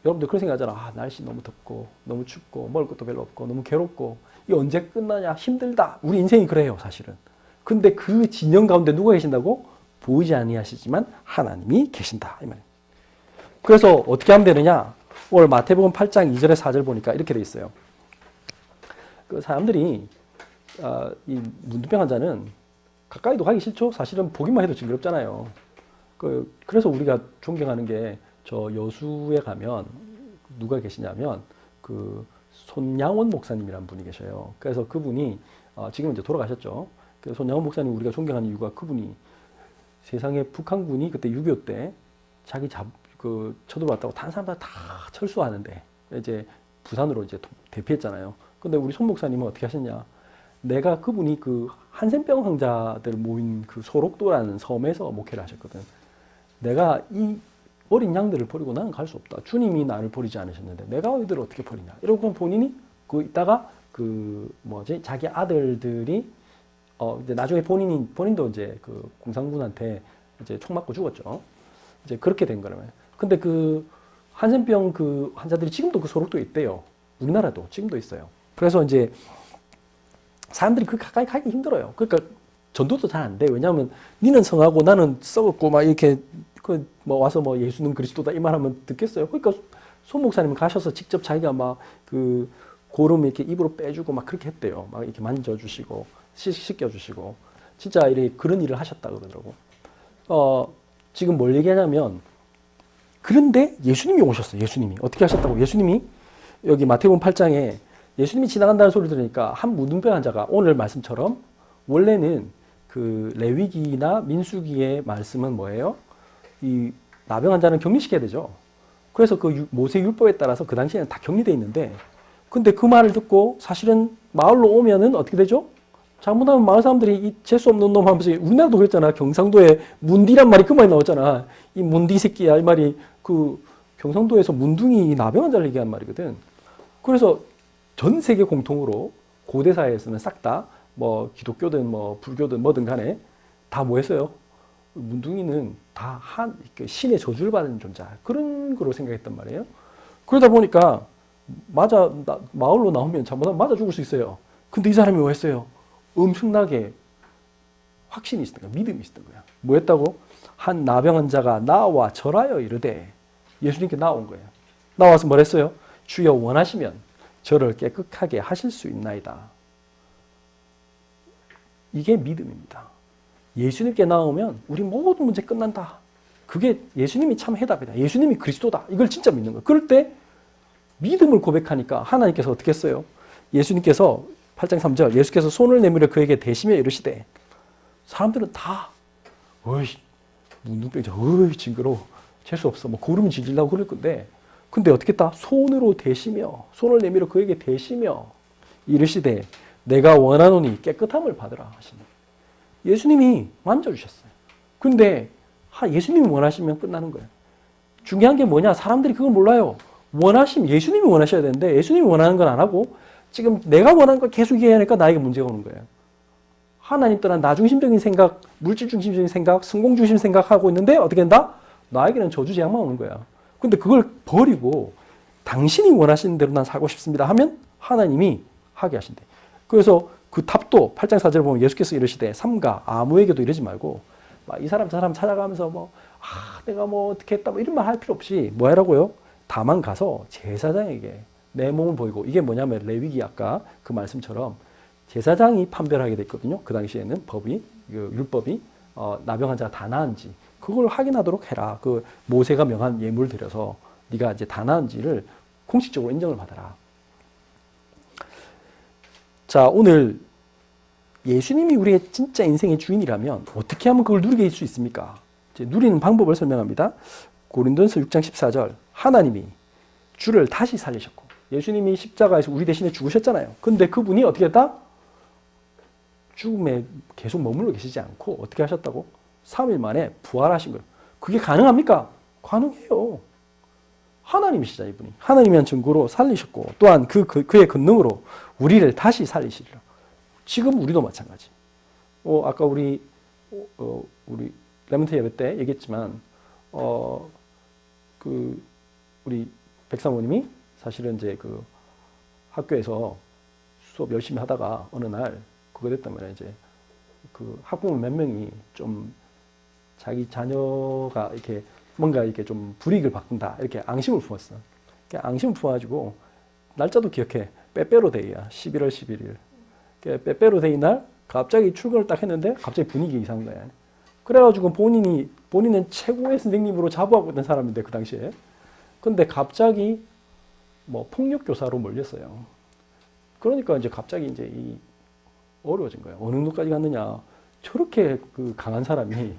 Speaker 1: 여러분들 그런 생각하잖아. 날씨 너무 덥고 너무 춥고 먹을 것도 별로 없고 너무 괴롭고 이게 언제 끝나냐 힘들다. 우리 인생이 그래요 사실은. 근데 그 진영 가운데 누가 계신다고? 보이지 아니하시지만 하나님이 계신다 이 말이에요. 그래서 어떻게 하면 되느냐? 오늘 마태복음 8장 2절에 4절 보니까 이렇게 돼 있어요. 사람들이 이 문둥병 환자는 가까이도 가기 싫죠. 사실은 보기만 해도 징그럽잖아요. 그래서 우리가 존경하는 게 저 여수에 가면 누가 계시냐면 손양원 목사님이라는 분이 계셔요. 그래서 그분이 지금 이제 돌아가셨죠. 손양원 목사님 우리가 존경하는 이유가 그분이 세상에 북한군이 그때 6.25 때 자기 쳐들어왔다고 다른 사람들 다 철수하는데 이제 부산으로 이제 대피했잖아요. 근데 우리 손 목사님은 어떻게 하셨냐? 내가 그분이 그 한센병 환자들 모인 그 소록도라는 섬에서 목회를 하셨거든. 내가 이 어린 양들을 버리고 나는 갈 수 없다. 주님이 나를 버리지 않으셨는데 내가 이들을 어떻게 버리냐. 이러고 본인이 이따가 자기 아들들이 이제 나중에 본인도 이제 그 공산군한테 이제 총 맞고 죽었죠. 이제 그렇게 된 거라면. 근데 그 한센병 그 환자들이 지금도 그 소록도에 있대요. 우리나라도 지금도 있어요. 그래서 이제 사람들이 그 가까이 가기 힘들어요. 그러니까 전도도 잘 안 돼. 왜냐하면 니는 성하고 나는 썩었고 막 이렇게 와서 예수는 그리스도다 이 말하면 듣겠어요. 그러니까 손 목사님 가셔서 직접 자기가 막 그 고름 이렇게 입으로 빼주고 막 그렇게 했대요. 막 이렇게 만져주시고 씻겨주시고 진짜 이렇게 그런 일을 하셨다 그러더라고. 지금 뭘 얘기하냐면 그런데 예수님이 오셨어요. 예수님이 어떻게 하셨다고? 예수님이 여기 마태복음 8장에 예수님이 지나간다는 소리 들으니까 한 문둥병 환자가 오늘 말씀처럼 원래는 그 레위기나 민수기의 말씀은 뭐예요? 이 나병 환자는 격리시켜야 되죠. 그래서 그 모세 율법에 따라서 그 당시에는 다 격리돼 있는데 근데 그 말을 듣고 사실은 마을로 오면은 어떻게 되죠? 잘못하면 마을 사람들이 이 재수 없는 놈 하면서 우리나라도 그랬잖아. 경상도에 문디란 말이 그 말이 나왔잖아. 이 문디 새끼야 이 말이 그 경상도에서 문둥이 나병 환자를 얘기한 말이거든. 그래서 전 세계 공통으로 고대 사회에서는 싹 다 기독교든 불교든 뭐든 간에 다 뭐 했어요? 문둥이는 다 신의 저주를 받는 존재 그런 거로 생각했단 말이에요. 그러다 보니까 마을로 나오면 잘못하면 맞아 죽을 수 있어요. 근데 이 사람이 뭐 했어요? 엄청나게 확신이 있었던 거야. 믿음이 있었던 거야. 뭐 했다고? 한 나병 환자가 나와 절하여 이르되 예수님께 나온 거예요. 나와서 뭘 했어요? 주여 원하시면 저를 깨끗하게 하실 수 있나이다. 이게 믿음입니다. 예수님께 나오면 우리 모든 문제 끝난다. 그게 예수님이 참 해답이다. 예수님이 그리스도다. 이걸 진짜 믿는 거예요. 그럴 때 믿음을 고백하니까 하나님께서 어떻게 했어요? 예수님께서 8장 3절 예수께서 손을 내밀어 그에게 대시며 이르시되 사람들은 다 어이 문둥병자 어이 징그러워 재수 없어 고름 지질라고 그럴 건데 근데 어떻게 했다? 손으로 대시며 손을 내밀어 그에게 대시며 이르시되 내가 원하노니 깨끗함을 받으라 하시니 예수님이 만져주셨어요. 근데 예수님이 원하시면 끝나는 거예요. 중요한 게 뭐냐? 사람들이 그걸 몰라요. 예수님이 원하셔야 되는데 예수님이 원하는 건 안 하고 지금 내가 원하는 걸 계속 얘기하니까 나에게 문제가 오는 거예요. 하나님 떠난 나 중심적인 생각, 물질 중심적인 생각, 성공 중심 생각하고 있는데 어떻게 된다? 나에게는 저주 재앙만 오는 거야. 근데 그걸 버리고 당신이 원하시는 대로 난 살고 싶습니다 하면 하나님이 하게 하신대. 그래서 그 답도 8장 4절에 보면 예수께서 이르시되 삼가 아무에게도 이러지 말고 이 사람 저 사람 찾아가면서 내가 어떻게 했다 이런 말 할 필요 없이 뭐 하라고요? 다만 가서 제사장에게 내 몸을 보이고 이게 뭐냐면 레위기 아까 그 말씀처럼 제사장이 판별하게 됐거든요. 그 당시에는 율법이 나병 환자가 다 나은지 그걸 확인하도록 해라. 그 모세가 명한 예물 드려서 네가 이제 다 나은지를 공식적으로 인정을 받아라. 자, 오늘 예수님이 우리의 진짜 인생의 주인이라면 어떻게 하면 그걸 누리게 할 수 있습니까? 이제 누리는 방법을 설명합니다. 고린도전서 6장 14절 하나님이 주를 다시 살리셨고 예수님이 십자가에서 우리 대신에 죽으셨잖아요. 근데 그분이 어떻게 했다? 죽음에 계속 머물러 계시지 않고 어떻게 하셨다고? 3일 만에 부활하신 거예요. 그게 가능합니까? 가능해요. 하나님이시자 이분이. 하나님이란 증거로 살리셨고 또한 그의 권능으로 우리를 다시 살리시리라. 지금 우리도 마찬가지. 아까 우리 레몬트 예배 때 얘기했지만 우리 백사모님이 사실은 이제 그 학교에서 수업 열심히 하다가 어느 날 그거 됐단 말이야. 이제 그 학부모 몇 명이 좀 자기 자녀가 이렇게 뭔가 이렇게 좀 불이익을 받는다 이렇게 앙심을 품었어. 앙심을 품어가지고 날짜도 기억해. 빼빼로데이야. 11월 11일. 빼빼로데이 날 갑자기 출근을 딱 했는데 갑자기 분위기 이상한 거야. 그래가지고 본인은 최고의 선생님으로 자부하고 있던 사람인데 그 당시에. 근데 갑자기 폭력 교사로 몰렸어요. 그러니까 이제 갑자기 이제 어려워진 거예요. 어느 정도까지 갔느냐. 저렇게 그 강한 사람이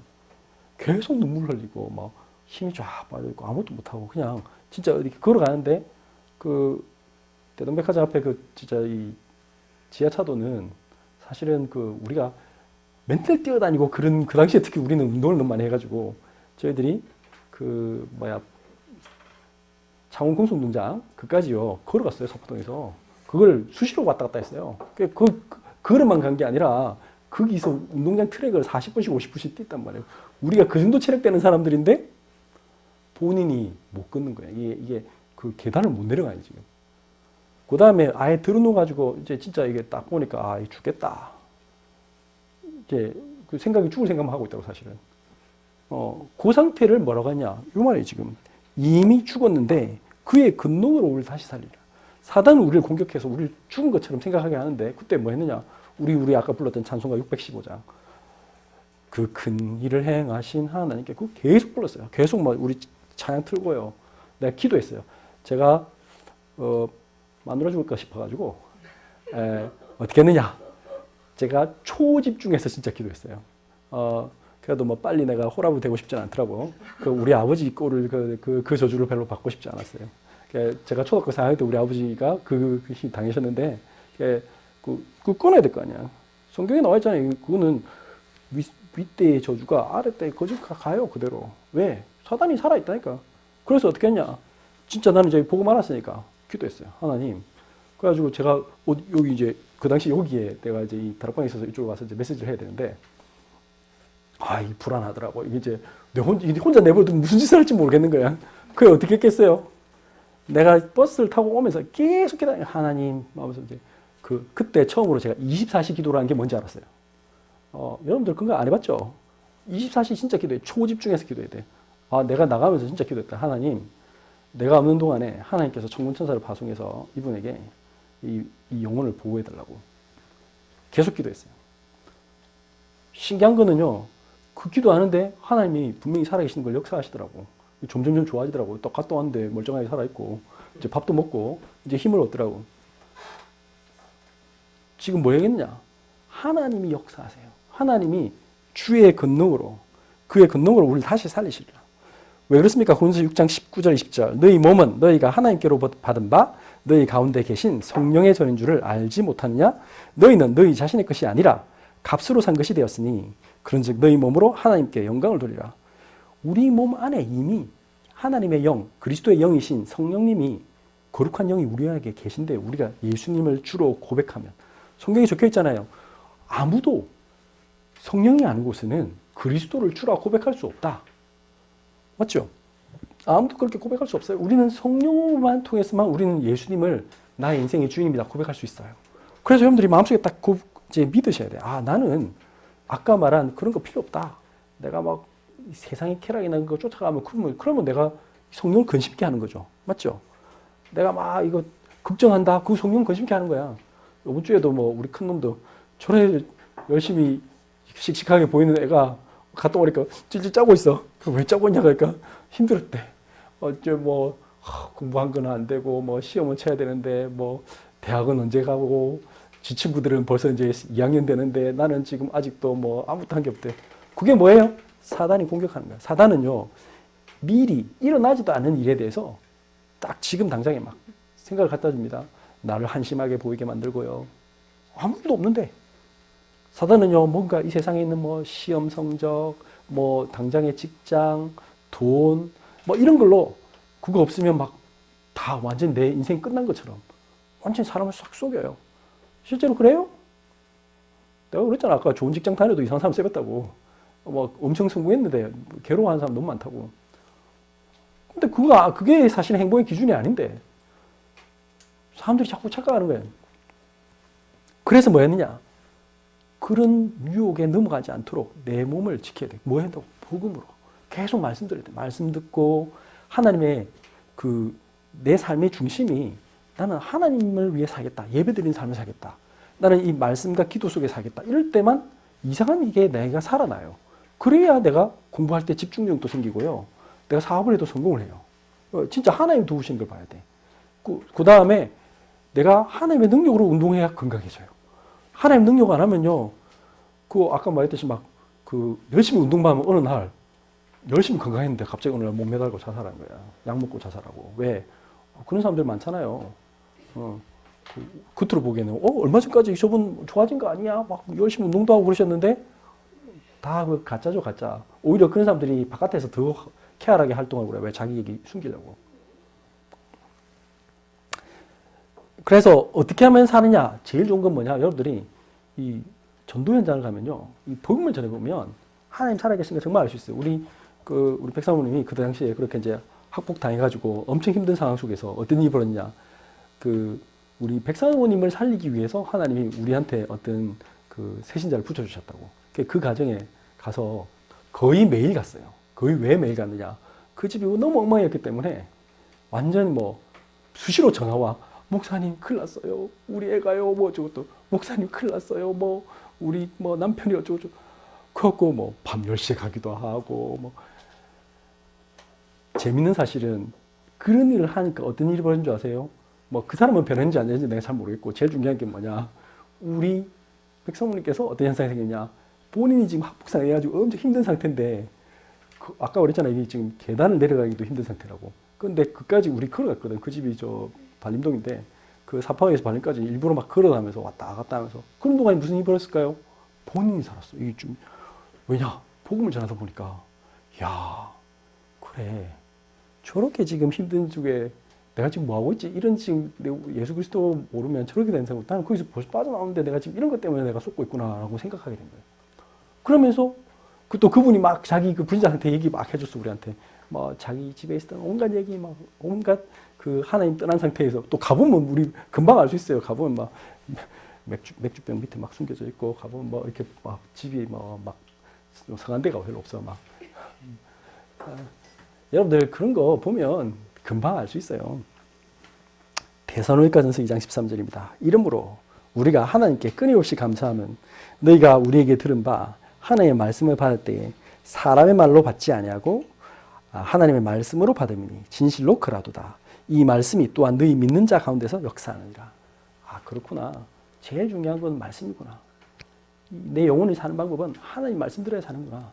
Speaker 1: 계속 눈물 흘리고 막 힘이 쫙 빠져있고 아무것도 못하고 그냥 진짜 이렇게 걸어가는데 그 대동백화점 앞에 그 진짜 이 지하차도는 사실은 그 우리가 맨날 뛰어다니고 그런 그 당시에 특히 우리는 운동을 너무 많이 해가지고 저희들이 그 뭐야 창원 공성운동장 그까지요 걸어갔어요. 서포동에서 그걸 수시로 왔다 갔다 했어요. 걸어만 간 게 아니라 거기서 운동장 트랙을 40분씩 50분씩 뛰었단 말이에요. 우리가 그 정도 체력 되는 사람들인데 본인이 못 걷는 거예요. 이게 그 계단을 못 내려가요 지금. 그 다음에 아예 들어놓아가지고 이제 진짜 이게 딱 보니까 아 죽겠다. 이제 그 생각이 죽을 생각만 하고 있다고 사실은. 그 상태를 뭐라고 하냐 이 말이에요 지금. 이미 죽었는데 그의 근능으로 우리를 다시 살리라. 사단은 우리를 공격해서 우리를 죽은 것처럼 생각하게 하는데 그때 뭐 했느냐. 우리 아까 불렀던 찬송가 615장. 그 큰 일을 행하신 하나님께 그거 계속 불렀어요. 계속 막 우리 찬양 틀고요. 내가 기도했어요. 제가 만들어 줄까 싶어가지고 어떻게 했느냐. 제가 초집중해서 진짜 기도했어요. 그래도 뭐 빨리 내가 호라브 되고 싶지는 않더라고. 그 우리 아버지 꼴을 그 저주를 별로 받고 싶지 않았어요. 제가 초등학교 4학년 때 우리 아버지가 그 당하셨는데 그 끊어야 될 거 아니야. 성경에 나와 있잖아요. 그거는 윗대의 저주가 아랫대의 거지가 가요 그대로. 왜? 사단이 살아있다니까. 그래서 어떻게 했냐. 진짜 나는 이제 보고 말았으니까 기도했어요. 하나님. 그래가지고 제가 여기 이제 그 당시 여기에 내가 이제 이 다락방에 있어서 이쪽으로 와서 이제 메시지를 해야 되는데 이 불안하더라고. 이게 이제 혼자 내버려두면 무슨 짓을 할지 모르겠는 거야. 그게 어떻게 했겠어요? 내가 버스를 타고 오면서 계속 기다려. 하나님 하면서 이제 그때 처음으로 제가 24시 기도라는 게 뭔지 알았어요. 여러분들 그런 거 안 해봤죠? 24시 진짜 기도해. 초집중해서 기도해야 돼. 내가 나가면서 진짜 기도했다. 하나님, 내가 없는 동안에 하나님께서 천군천사를 파송해서 이분에게 이 영혼을 보호해달라고 계속 기도했어요. 신기한 거는요. 그 기도하는데 하나님이 분명히 살아계시는 걸 역사하시더라고. 점점점 좋아지더라고. 또 갔다 왔는데 멀쩡하게 살아있고 이제 밥도 먹고 이제 힘을 얻더라고. 지금 뭐 해야겠냐? 하나님이 역사하세요. 하나님이 주의 권능으로 그의 권능으로 우리를 다시 살리시리라. 왜 그렇습니까? 고린도서 6장 19절 20절 너희 몸은 너희가 하나님께로 받은 바 너희 가운데 계신 성령의 전인 줄을 알지 못하느냐? 너희는 너희 자신의 것이 아니라 값으로 산 것이 되었으니 그런즉 너희 몸으로 하나님께 영광을 돌리라. 우리 몸 안에 이미 하나님의 영, 그리스도의 영이신 성령님이 거룩한 영이 우리에게 계신데 우리가 예수님을 주로 고백하면 성경에 적혀 있잖아요. 아무도 성령이 아닌 곳에는 그리스도를 주라 고백할 수 없다. 맞죠? 아무도 그렇게 고백할 수 없어요. 우리는 성령만 통해서만 우리는 예수님을 나의 인생의 주인입니다 고백할 수 있어요. 그래서 여러분들이 마음속에 딱 이제 믿으셔야 돼요. 나는 아까 말한 그런 거 필요 없다. 내가 막 세상의 쾌락이나 그거 쫓아가면 그러면 내가 성령을 근심케 하는 거죠. 맞죠? 내가 막 이거 걱정한다. 그 성령 근심케 하는 거야. 이번 주에도 뭐 우리 큰 놈도 저래 열심히 씩씩하게 보이는 애가 갔다 오니까 찔찔 짜고 있어. 왜 짜고 있냐 그러니까 힘들었대. 어째 뭐 공부한 건 안 되고 뭐 시험은 쳐야 되는데 뭐 대학은 언제 가고 지 친구들은 벌써 이제 2학년 되는데 나는 지금 아직도 뭐 아무것도 한 게 없대. 그게 뭐예요? 사단이 공격하는 거야. 사단은요 미리 일어나지도 않은 일에 대해서 딱 지금 당장에 막 생각을 갖다 줍니다. 나를 한심하게 보이게 만들고요. 아무것도 없는데 사단은요 뭔가 이 세상에 있는 뭐 시험 성적, 뭐 당장의 직장, 돈 뭐 이런 걸로 그거 없으면 막 다 완전 내 인생 끝난 것처럼 완전 사람을 싹 속여요. 실제로 그래요? 내가 그랬잖아. 아까 좋은 직장 다녀도 이상한 사람 세봤다고. 뭐 엄청 성공했는데 괴로워하는 사람 너무 많다고. 근데 그게 사실 행복의 기준이 아닌데 사람들이 자꾸 착각하는 거예요. 그래서 뭐 했느냐? 그런 유혹에 넘어가지 않도록 내 몸을 지켜야 돼. 뭐 해야 된다고? 복음으로. 계속 말씀드려야 돼. 말씀 듣고 하나님의 내 삶의 중심이 나는 하나님을 위해 살겠다. 예배드리는 삶을 살겠다. 나는 이 말씀과 기도 속에 살겠다. 이럴 때만 이상한 이게 내가 살아나요. 그래야 내가 공부할 때 집중력도 생기고요. 내가 사업을 해도 성공을 해요. 진짜 하나님 도우시는 걸 봐야 돼. 그 다음에 내가 하나님의 능력으로 운동해야 건강해져요. 하나님 능력 안 하면요. 아까 말했듯이 막 열심히 운동만 하면 어느 날 열심히 건강했는데 갑자기 어느 날 몸 매달고 자살한 거야. 약 먹고 자살하고. 왜? 그런 사람들 많잖아요. 겉으로 보기에는 얼마 전까지 저분 좋아진 거 아니야? 막 열심히 운동도 하고 그러셨는데 다 그 가짜죠, 가짜. 오히려 그런 사람들이 바깥에서 더 쾌활하게 활동하고 그래. 왜? 자기 얘기 숨기려고. 그래서 어떻게 하면 사느냐? 제일 좋은 건 뭐냐? 여러분들이 이 전도 현장을 가면요. 이 복음을 전해보면 하나님 살아계신 거 정말 알 수 있어요. 우리 백사모님이 그 당시에 그렇게 이제 학폭당해가지고 엄청 힘든 상황 속에서 어떤 일이 벌어졌냐. 우리 백사모님을 살리기 위해서 하나님이 우리한테 어떤 그 새신자를 붙여주셨다고. 그 가정에 가서 거의 매일 갔어요. 거의 왜 매일 갔느냐. 그 집이 너무 엉망이었기 때문에 완전 뭐 수시로 전화와 목사님 큰일 났어요. 우리 애가요. 뭐 저것도 목사님 큰일 났어요. 뭐 우리 뭐 남편이 어쩌고저쩌고. 그렇고 뭐 밤 10시에 가기도 하고 뭐 재밌는 사실은 그런 일을 하니까 어떤 일이 벌어진 줄 아세요? 뭐 그 사람은 변했는지 안 변했는지 내가 잘 모르겠고 제일 중요한 게 뭐냐. 우리 백성님께서 어떤 현상이 생겼냐. 본인이 지금 학폭상 해가지고 엄청 힘든 상태인데 아까 그랬잖아요. 이게 지금 계단을 내려가기도 힘든 상태라고. 근데 그까지 우리 걸어갔거든. 그 집이 저 발림동인데 그 사파구에서 발림까지 일부러 막 걸어가면서 왔다 갔다 하면서 그런 동안에 무슨 일이 벌었을까요? 본인이 살았어. 이게 좀 왜냐? 복음을 전하다 보니까 야 그래 저렇게 지금 힘든 쪽에 내가 지금 뭐 하고 있지? 이런 지금 예수 그리스도 모르면 저렇게 되는 생각 나는 거기서 벌써 빠져나오는데 내가 지금 이런 것 때문에 내가 속고 있구나라고 생각하게 된 거예요. 그러면서 또 그분이 막 자기 그 분자 상태 얘기 막 해줬어 우리한테. 뭐 자기 집에 있었던 온갖 얘기 막 온갖 그 하나님 떠난 상태에서 또 가보면 우리 금방 알 수 있어요. 가보면 막 맥주병 밑에 막 숨겨져 있고 가보면 뭐 이렇게 막 집이 뭐 막 성한 데가 별로 없어 막. 여러분들 그런 거 보면 금방 알 수 있어요. 데살로니가전서 2장 13절입니다. 이러므로 우리가 하나님께 끊임없이 감사하면 너희가 우리에게 들은 바 하나님의 말씀을 받을 때에 사람의 말로 받지 아니하고 하나님의 말씀으로 받음이니 진실로 그라도다. 이 말씀이 또한 너희 믿는 자 가운데서 역사하느니라. 아 그렇구나. 제일 중요한 건 말씀이구나. 내 영혼이 사는 방법은 하나님 말씀 들어야 사는구나.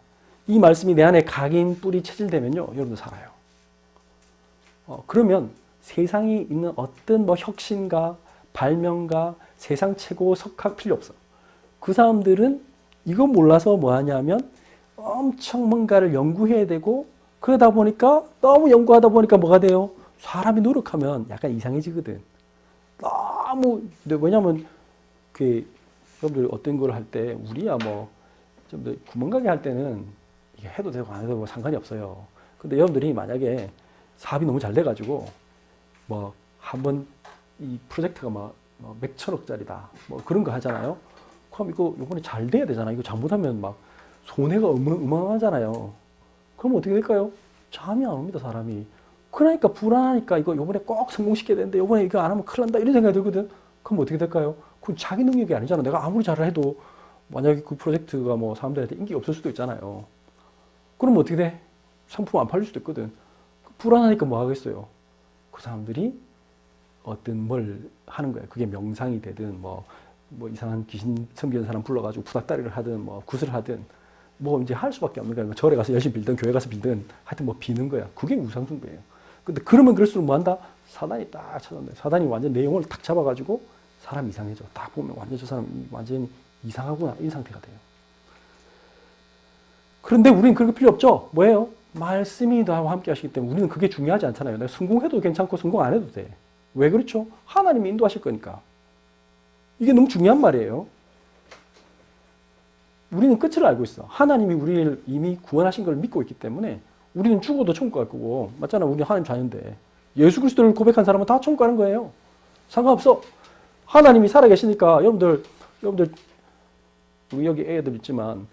Speaker 1: 이 말씀이 내 안에 각인 뿌리 체질되면요. 여러분도 살아요. 그러면 세상에 있는 어떤 뭐 혁신가, 발명가, 세상 최고 석학 필요 없어. 그 사람들은 이거 몰라서 뭐 하냐면 엄청 뭔가를 연구해야 되고 그러다 보니까 너무 연구하다 보니까 뭐가 돼요? 사람이 노력하면 약간 이상해지거든. 너무 왜냐면 그 여러분들 어떤 걸 할 때 우리야 뭐 좀 더 구멍가게 할 때는 이게 해도 되고 안 해도 뭐 상관이 없어요. 근데 여러분들이 만약에 사업이 너무 잘 돼가지고 뭐 한번 이 프로젝트가 막 몇 천억짜리다 뭐 그런 거 하잖아요. 그럼 이거 이번에 잘 돼야 되잖아. 이거 잘못하면 막 손해가 어마어마하잖아요. 그럼 어떻게 될까요? 잠이 안 옵니다 사람이. 그러니까 불안하니까 이거 이번에 꼭 성공시켜야 되는데 이번에 이거 안 하면 큰일 난다 이런 생각이 들거든. 그럼 어떻게 될까요? 그건 자기 능력이 아니잖아. 내가 아무리 잘을 해도 만약에 그 프로젝트가 뭐 사람들한테 인기가 없을 수도 있잖아요. 그럼 어떻게 돼? 상품 안 팔릴 수도 있거든. 불안하니까 뭐 하겠어요? 그 사람들이 어떤 뭘 하는 거예요. 그게 명상이 되든 뭐 이상한 귀신 섬기는 사람 불러가지고 부닥다리를 하든 뭐 굿을 하든 뭐 이제 할 수밖에 없는 거예요. 절에 가서 열심히 빌든 교회 가서 빌든 하여튼 뭐 비는 거야. 그게 우상숭배예요. 근데 그러면 그럴수록 뭐 한다? 사단이 딱 찾아온다. 사단이 완전 내 영혼을 탁 잡아가지고 사람 이상해져. 딱 보면 완전 저 사람 완전히 이상하구나 이 상태가 돼요. 그런데 우리는 그럴 필요 없죠. 뭐예요? 말씀이 나와 함께 하시기 때문에 우리는 그게 중요하지 않잖아요. 내가 성공해도 괜찮고 성공 안 해도 돼. 왜 그렇죠? 하나님이 인도하실 거니까. 이게 너무 중요한 말이에요. 우리는 끝을 알고 있어. 하나님이 우리를 이미 구원하신 걸 믿고 있기 때문에 우리는 죽어도 천국 갈 거고 맞잖아. 우리 하나님 자녀인데 예수 그리스도를 고백한 사람은 다 천국 가는 거예요. 상관없어. 하나님이 살아계시니까 여러분들 우리 여기 애들 있지만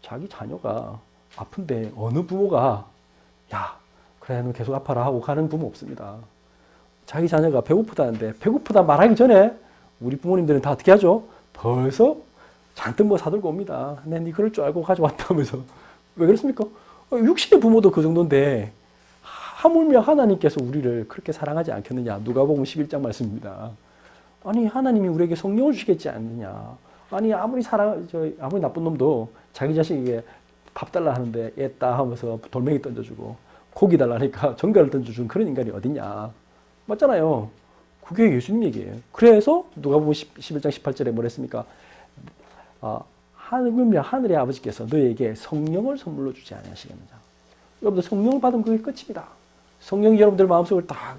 Speaker 1: 자기 자녀가 아픈데 어느 부모가 야 그래 너 계속 아파라 하고 가는 부모 없습니다. 자기 자녀가 배고프다는데 배고프다 말하기 전에 우리 부모님들은 다 어떻게 하죠? 벌써 잔뜩 뭐 사들고 옵니다. 네 그럴 줄 알고 가져왔다면서. 왜 그렇습니까? 육신의 부모도 그 정도인데 하물며 하나님께서 우리를 그렇게 사랑하지 않겠느냐. 누가복음 11장 말씀입니다. 아니 하나님이 우리에게 성령을 주시겠지 않느냐. 아니 아무리 나쁜 놈도 자기 자식에게 밥 달라 하는데 애따 하면서 돌멩이 던져주고 고기 달라니까 전갈을 던져주는 그런 인간이 어딨냐. 맞잖아요. 그게 예수님 얘기예요. 그래서 누가 보면 11장 18절에 뭐랬습니까? 하늘의 아버지께서 너에게 성령을 선물로 주지 아니하시겠느냐. 여러분들 성령을 받으면 그게 끝입니다. 성령이 여러분들 마음속을 딱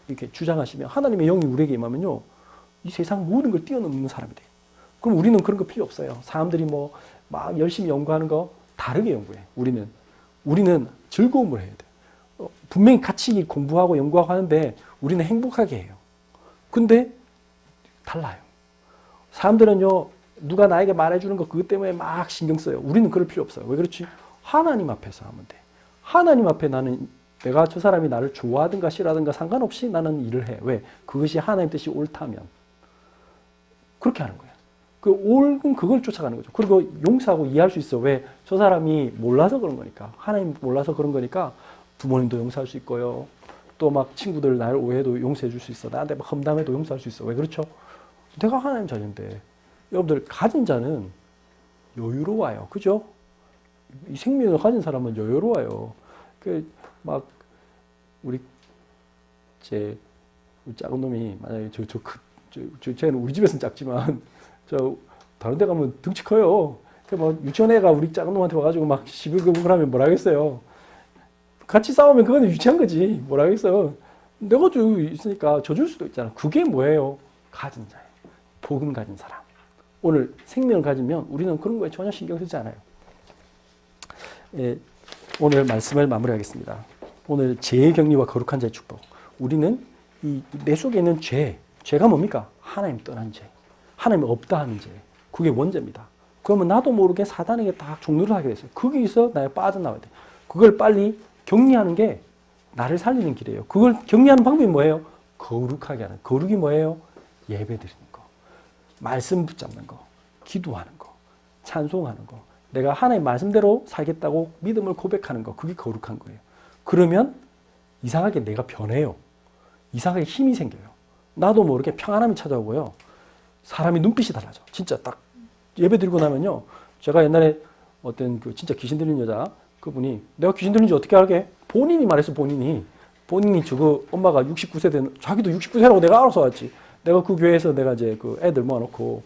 Speaker 1: 이렇게 주장하시면 하나님의 영이 우리에게 임하면요. 이 세상 모든 걸 뛰어넘는 사람이 돼요. 그럼 우리는 그런 거 필요 없어요. 사람들이 뭐 막 열심히 연구하는 거 다르게 연구해. 우리는 즐거움을 해야 돼. 분명히 같이 공부하고 연구하고 하는데 우리는 행복하게 해요. 근데 달라요. 사람들은요. 누가 나에게 말해주는 거 그것 때문에 막 신경 써요. 우리는 그럴 필요 없어요. 왜 그렇지? 하나님 앞에서 하면 돼. 하나님 앞에 나는 내가 저 사람이 나를 좋아하든가 싫어하든가 상관없이 나는 일을 해. 왜? 그것이 하나님 뜻이 옳다면. 그렇게 하는 거예요. 그 옳은 그걸 쫓아가는 거죠. 그리고 용서하고 이해할 수 있어. 왜? 저 사람이 몰라서 그런 거니까. 하나님 몰라서 그런 거니까 부모님도 용서할 수 있고요. 또 막 친구들 나를 오해해도 용서해 줄 수 있어. 나한테 막 험담해도 용서할 수 있어. 왜 그렇죠? 내가 하나님 자녀인데. 여러분들 가진 자는 여유로워요. 그죠? 이 생명을 가진 사람은 여유로워요. 막 우리 작은 놈이 만약에 쟤는 우리 집에서는 작지만 저 다른 데 가면 등치 커요. 뭐 유치원 애가 우리 작은 놈한테 와가지고 막 시비글글 하면 뭐라 하겠어요. 같이 싸우면 그거는 유치한 거지. 뭐라 하겠어요. 내가 좀 있으니까 져줄 수도 있잖아. 그게 뭐예요? 가진 자예요. 복음 가진 사람. 오늘 생명을 가지면 우리는 그런 거에 전혀 신경 쓰지 않아요. 예, 오늘 말씀을 마무리하겠습니다. 오늘 죄의 격리와 거룩한 자의 축복. 우리는 내 속에 있는 죄가 뭡니까? 하나님 떠난 죄. 하나님 없다 하는 죄. 그게 원죄입니다. 그러면 나도 모르게 사단에게 딱 종로를 하게 됐어요. 거기서 나에 빠져나와야 돼. 그걸 빨리 격리하는 게 나를 살리는 길이에요. 그걸 격리하는 방법이 뭐예요? 거룩하게 하는. 거룩이 뭐예요? 예배 드리는 거. 말씀 붙잡는 거. 기도하는 거. 찬송하는 거. 내가 하나님 말씀대로 살겠다고 믿음을 고백하는 거. 그게 거룩한 거예요. 그러면 이상하게 내가 변해요. 이상하게 힘이 생겨요. 나도 모르게 평안함이 찾아오고요. 사람이 눈빛이 달라져. 진짜 딱 예배 드리고 나면요. 제가 옛날에 어떤 그 진짜 귀신 들린 여자 그분이 내가 귀신 들린지 어떻게 알게? 본인이 말했어. 본인이 저거 엄마가 69세 된 자기도 69세라고 내가 알아서 왔지. 내가 그 교회에서 내가 이제 그 애들 모아놓고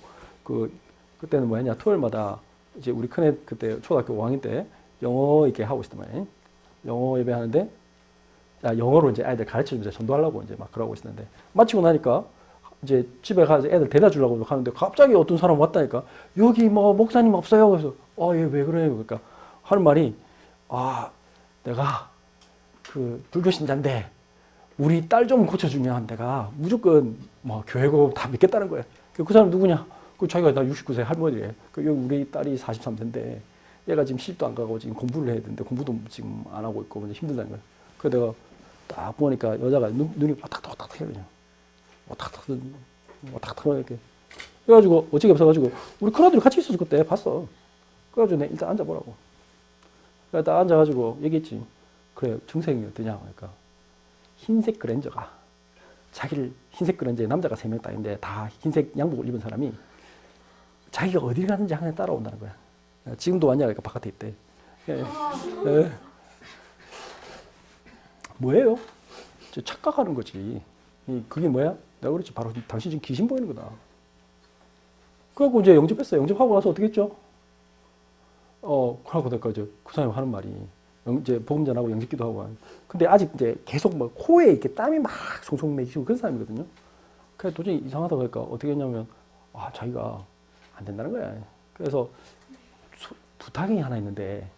Speaker 1: 그때는 뭐였냐 토요일마다 이제 우리 큰애 그때 초등학교 5학년 때 영어 이렇게 하고 있었단 말이에요. 영어 예배하는데 영어로 이제 아이들 가르쳐주면서 전도하려고 이제 막 그러고 있었는데 마치고 나니까 이제 집에 가서 애들 데려다 주려고 하는데 갑자기 어떤 사람 왔다니까 여기 뭐 목사님 없어요. 그래서 얘 왜 그래요? 그러니까 하는 말이 내가 그 불교 신자인데 우리 딸 좀 고쳐주면 내가 무조건 뭐 교회고 다 믿겠다는 거예요. 그 사람 누구냐? 그 자기가 나 69세 할머니래. 우리 딸이 43세인데 얘가 지금 시집도 안 가고 지금 공부를 해야 되는데 공부도 지금 안 하고 있고 힘들다는 거야. 그래서 내가 딱 보니까 여자가 눈이 와탁탁 해요. 그냥 와탁탁 이렇게. 그래가지고 어찌게 없어가지고 우리 큰아들이 같이 있었어 그때 봤어. 그래가지고 내가 일단 앉아보라고. 그래서 딱 앉아가지고 얘기했지. 그래 증상이 어떠냐 그러니까 흰색 그랜저가 자기를 흰색 그랜저에 남자가 3명 딱 있는데 다 흰색 양복을 입은 사람이 자기가 어딜 가는지 항상 따라온다는 거야. 지금도 왔냐 그러니까 바깥에 있대. 뭐예요? 착각하는 거지. 그게 뭐야? 내가 그랬지. 바로 당신 지금 귀신 보이는 거다. 그래갖고 이제 영접했어요. 영접하고 나서 어떻게 했죠? 그러고 내가 이제 그 사람이 하는 말이 이제 복음 전하고 영접기도 하고. 근데 아직 이제 계속 뭐 코에 이렇게 땀이 막 송송 매기고 그런 사람이거든요. 그래서 도저히 이상하다 보니까 어떻게 했냐면 자기가 안 된다는 거야. 그래서 부탁이 하나 있는데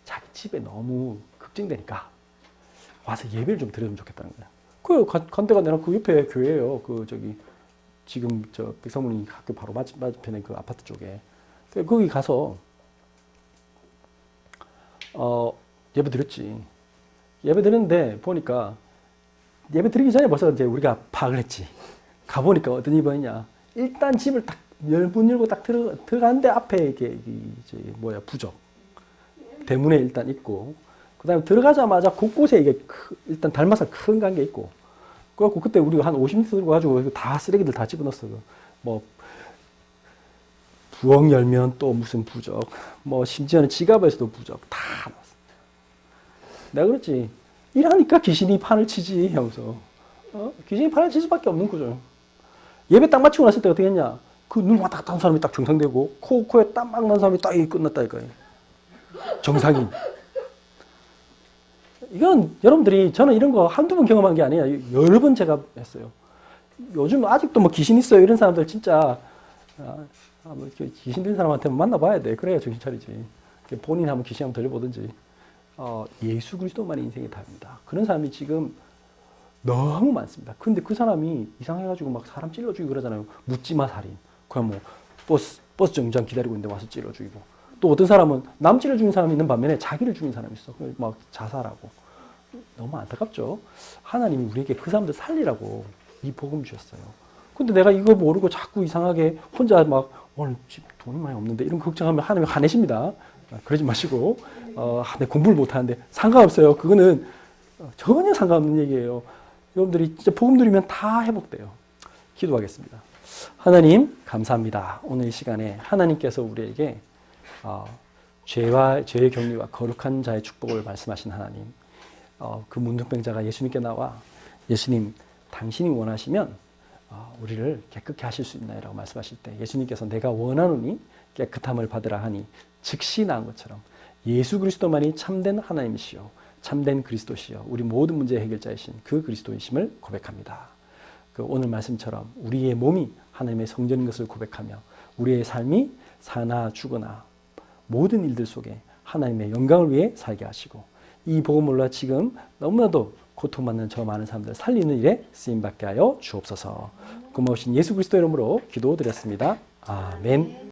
Speaker 1: 자기 집에 너무 급증되니까 와서 예배를 좀 드려주면 좋겠다는 거야. 간 데가 내가 그 옆에 교회예요. 지금 저 백사모님 학교 바로 맞은편에 그 아파트 쪽에. 거기 가서 예배 드렸지. 예배 드렸는데 보니까 예배 드리기 전에 벌써 이제 우리가 파악을 했지. 가보니까 어떤 일이냐. 일단 집을 딱 문 열고 딱 들어가는데 앞에 이게 부적. 대문에 일단 있고. 그 다음에 들어가자마자 곳곳에 이게 일단 달마산 큰 관계 있고. 그래갖고 그때 우리가 한 50m 들고 가지고 다 쓰레기들 다 집어넣었어. 뭐, 부엌 열면 또 무슨 부적, 뭐 심지어는 지갑에서도 부적 다 나왔어. 내가 그랬지. 일하니까 귀신이 판을 치지 하면서. 귀신이 판을 칠 수밖에 없는 거죠. 예배 딱 마치고 났을 때 어떻게 했냐? 그 눈 왔다 갔다 하는 사람이 딱 정상되고 코에 땀 막 난 사람이 딱 끝났다니까요. 정상인. 이건 여러분들이 저는 이런 거 한두 번 경험한 게 아니에요. 여러 번 제가 했어요. 요즘 아직도 뭐 귀신 있어요 이런 사람들 진짜 뭐 귀신 들린 사람한테 만나봐야 돼. 그래야 정신 차리지. 본인 한번 귀신 한번 들려보든지. 예수 그리스도만이 인생의 답입니다. 그런 사람이 지금 너무 많습니다. 근데 그 사람이 이상해가지고 막 사람 찔러 죽이고 그러잖아요. 묻지마 살인. 그냥 뭐 버스 정류장 기다리고 있는데 와서 찔러 죽이고. 또 어떤 사람은 남 찔러 죽인 사람이 있는 반면에 자기를 죽인 사람이 있어. 막 자살하고. 너무 안타깝죠. 하나님이 우리에게 그 사람들 살리라고 이 복음 주셨어요. 근데 내가 이거 모르고 자꾸 이상하게 혼자 막 오늘 집 돈이 많이 없는데 이런 걱정하면 하나님이 화내십니다. 그러지 마시고 내 공부를 못하는데 상관없어요. 그거는 전혀 상관없는 얘기예요. 여러분들이 진짜 복음 들으면 다 회복돼요. 기도하겠습니다. 하나님 감사합니다. 오늘 이 시간에 하나님께서 우리에게 죄의 격리와 거룩한 자의 축복을 말씀하신 하나님, 그 문둥병자가 예수님께 나와 예수님 당신이 원하시면 우리를 깨끗게 하실 수 있나요? 라고 말씀하실 때 예수님께서 내가 원하노니 깨끗함을 받으라 하니 즉시 나은 것처럼 예수 그리스도만이 참된 하나님이시요 참된 그리스도시요 우리 모든 문제의 해결자이신 그 그리스도이심을 고백합니다. 그 오늘 말씀처럼 우리의 몸이 하나님의 성전인 것을 고백하며 우리의 삶이 사나 죽으나 모든 일들 속에 하나님의 영광을 위해 살게 하시고 이 복음으로 지금 너무나도 고통받는 저 많은 사람들 살리는 일에 쓰임받게 하여 주옵소서. 고마우신 예수 그리스도 이름으로 기도드렸습니다. 아멘.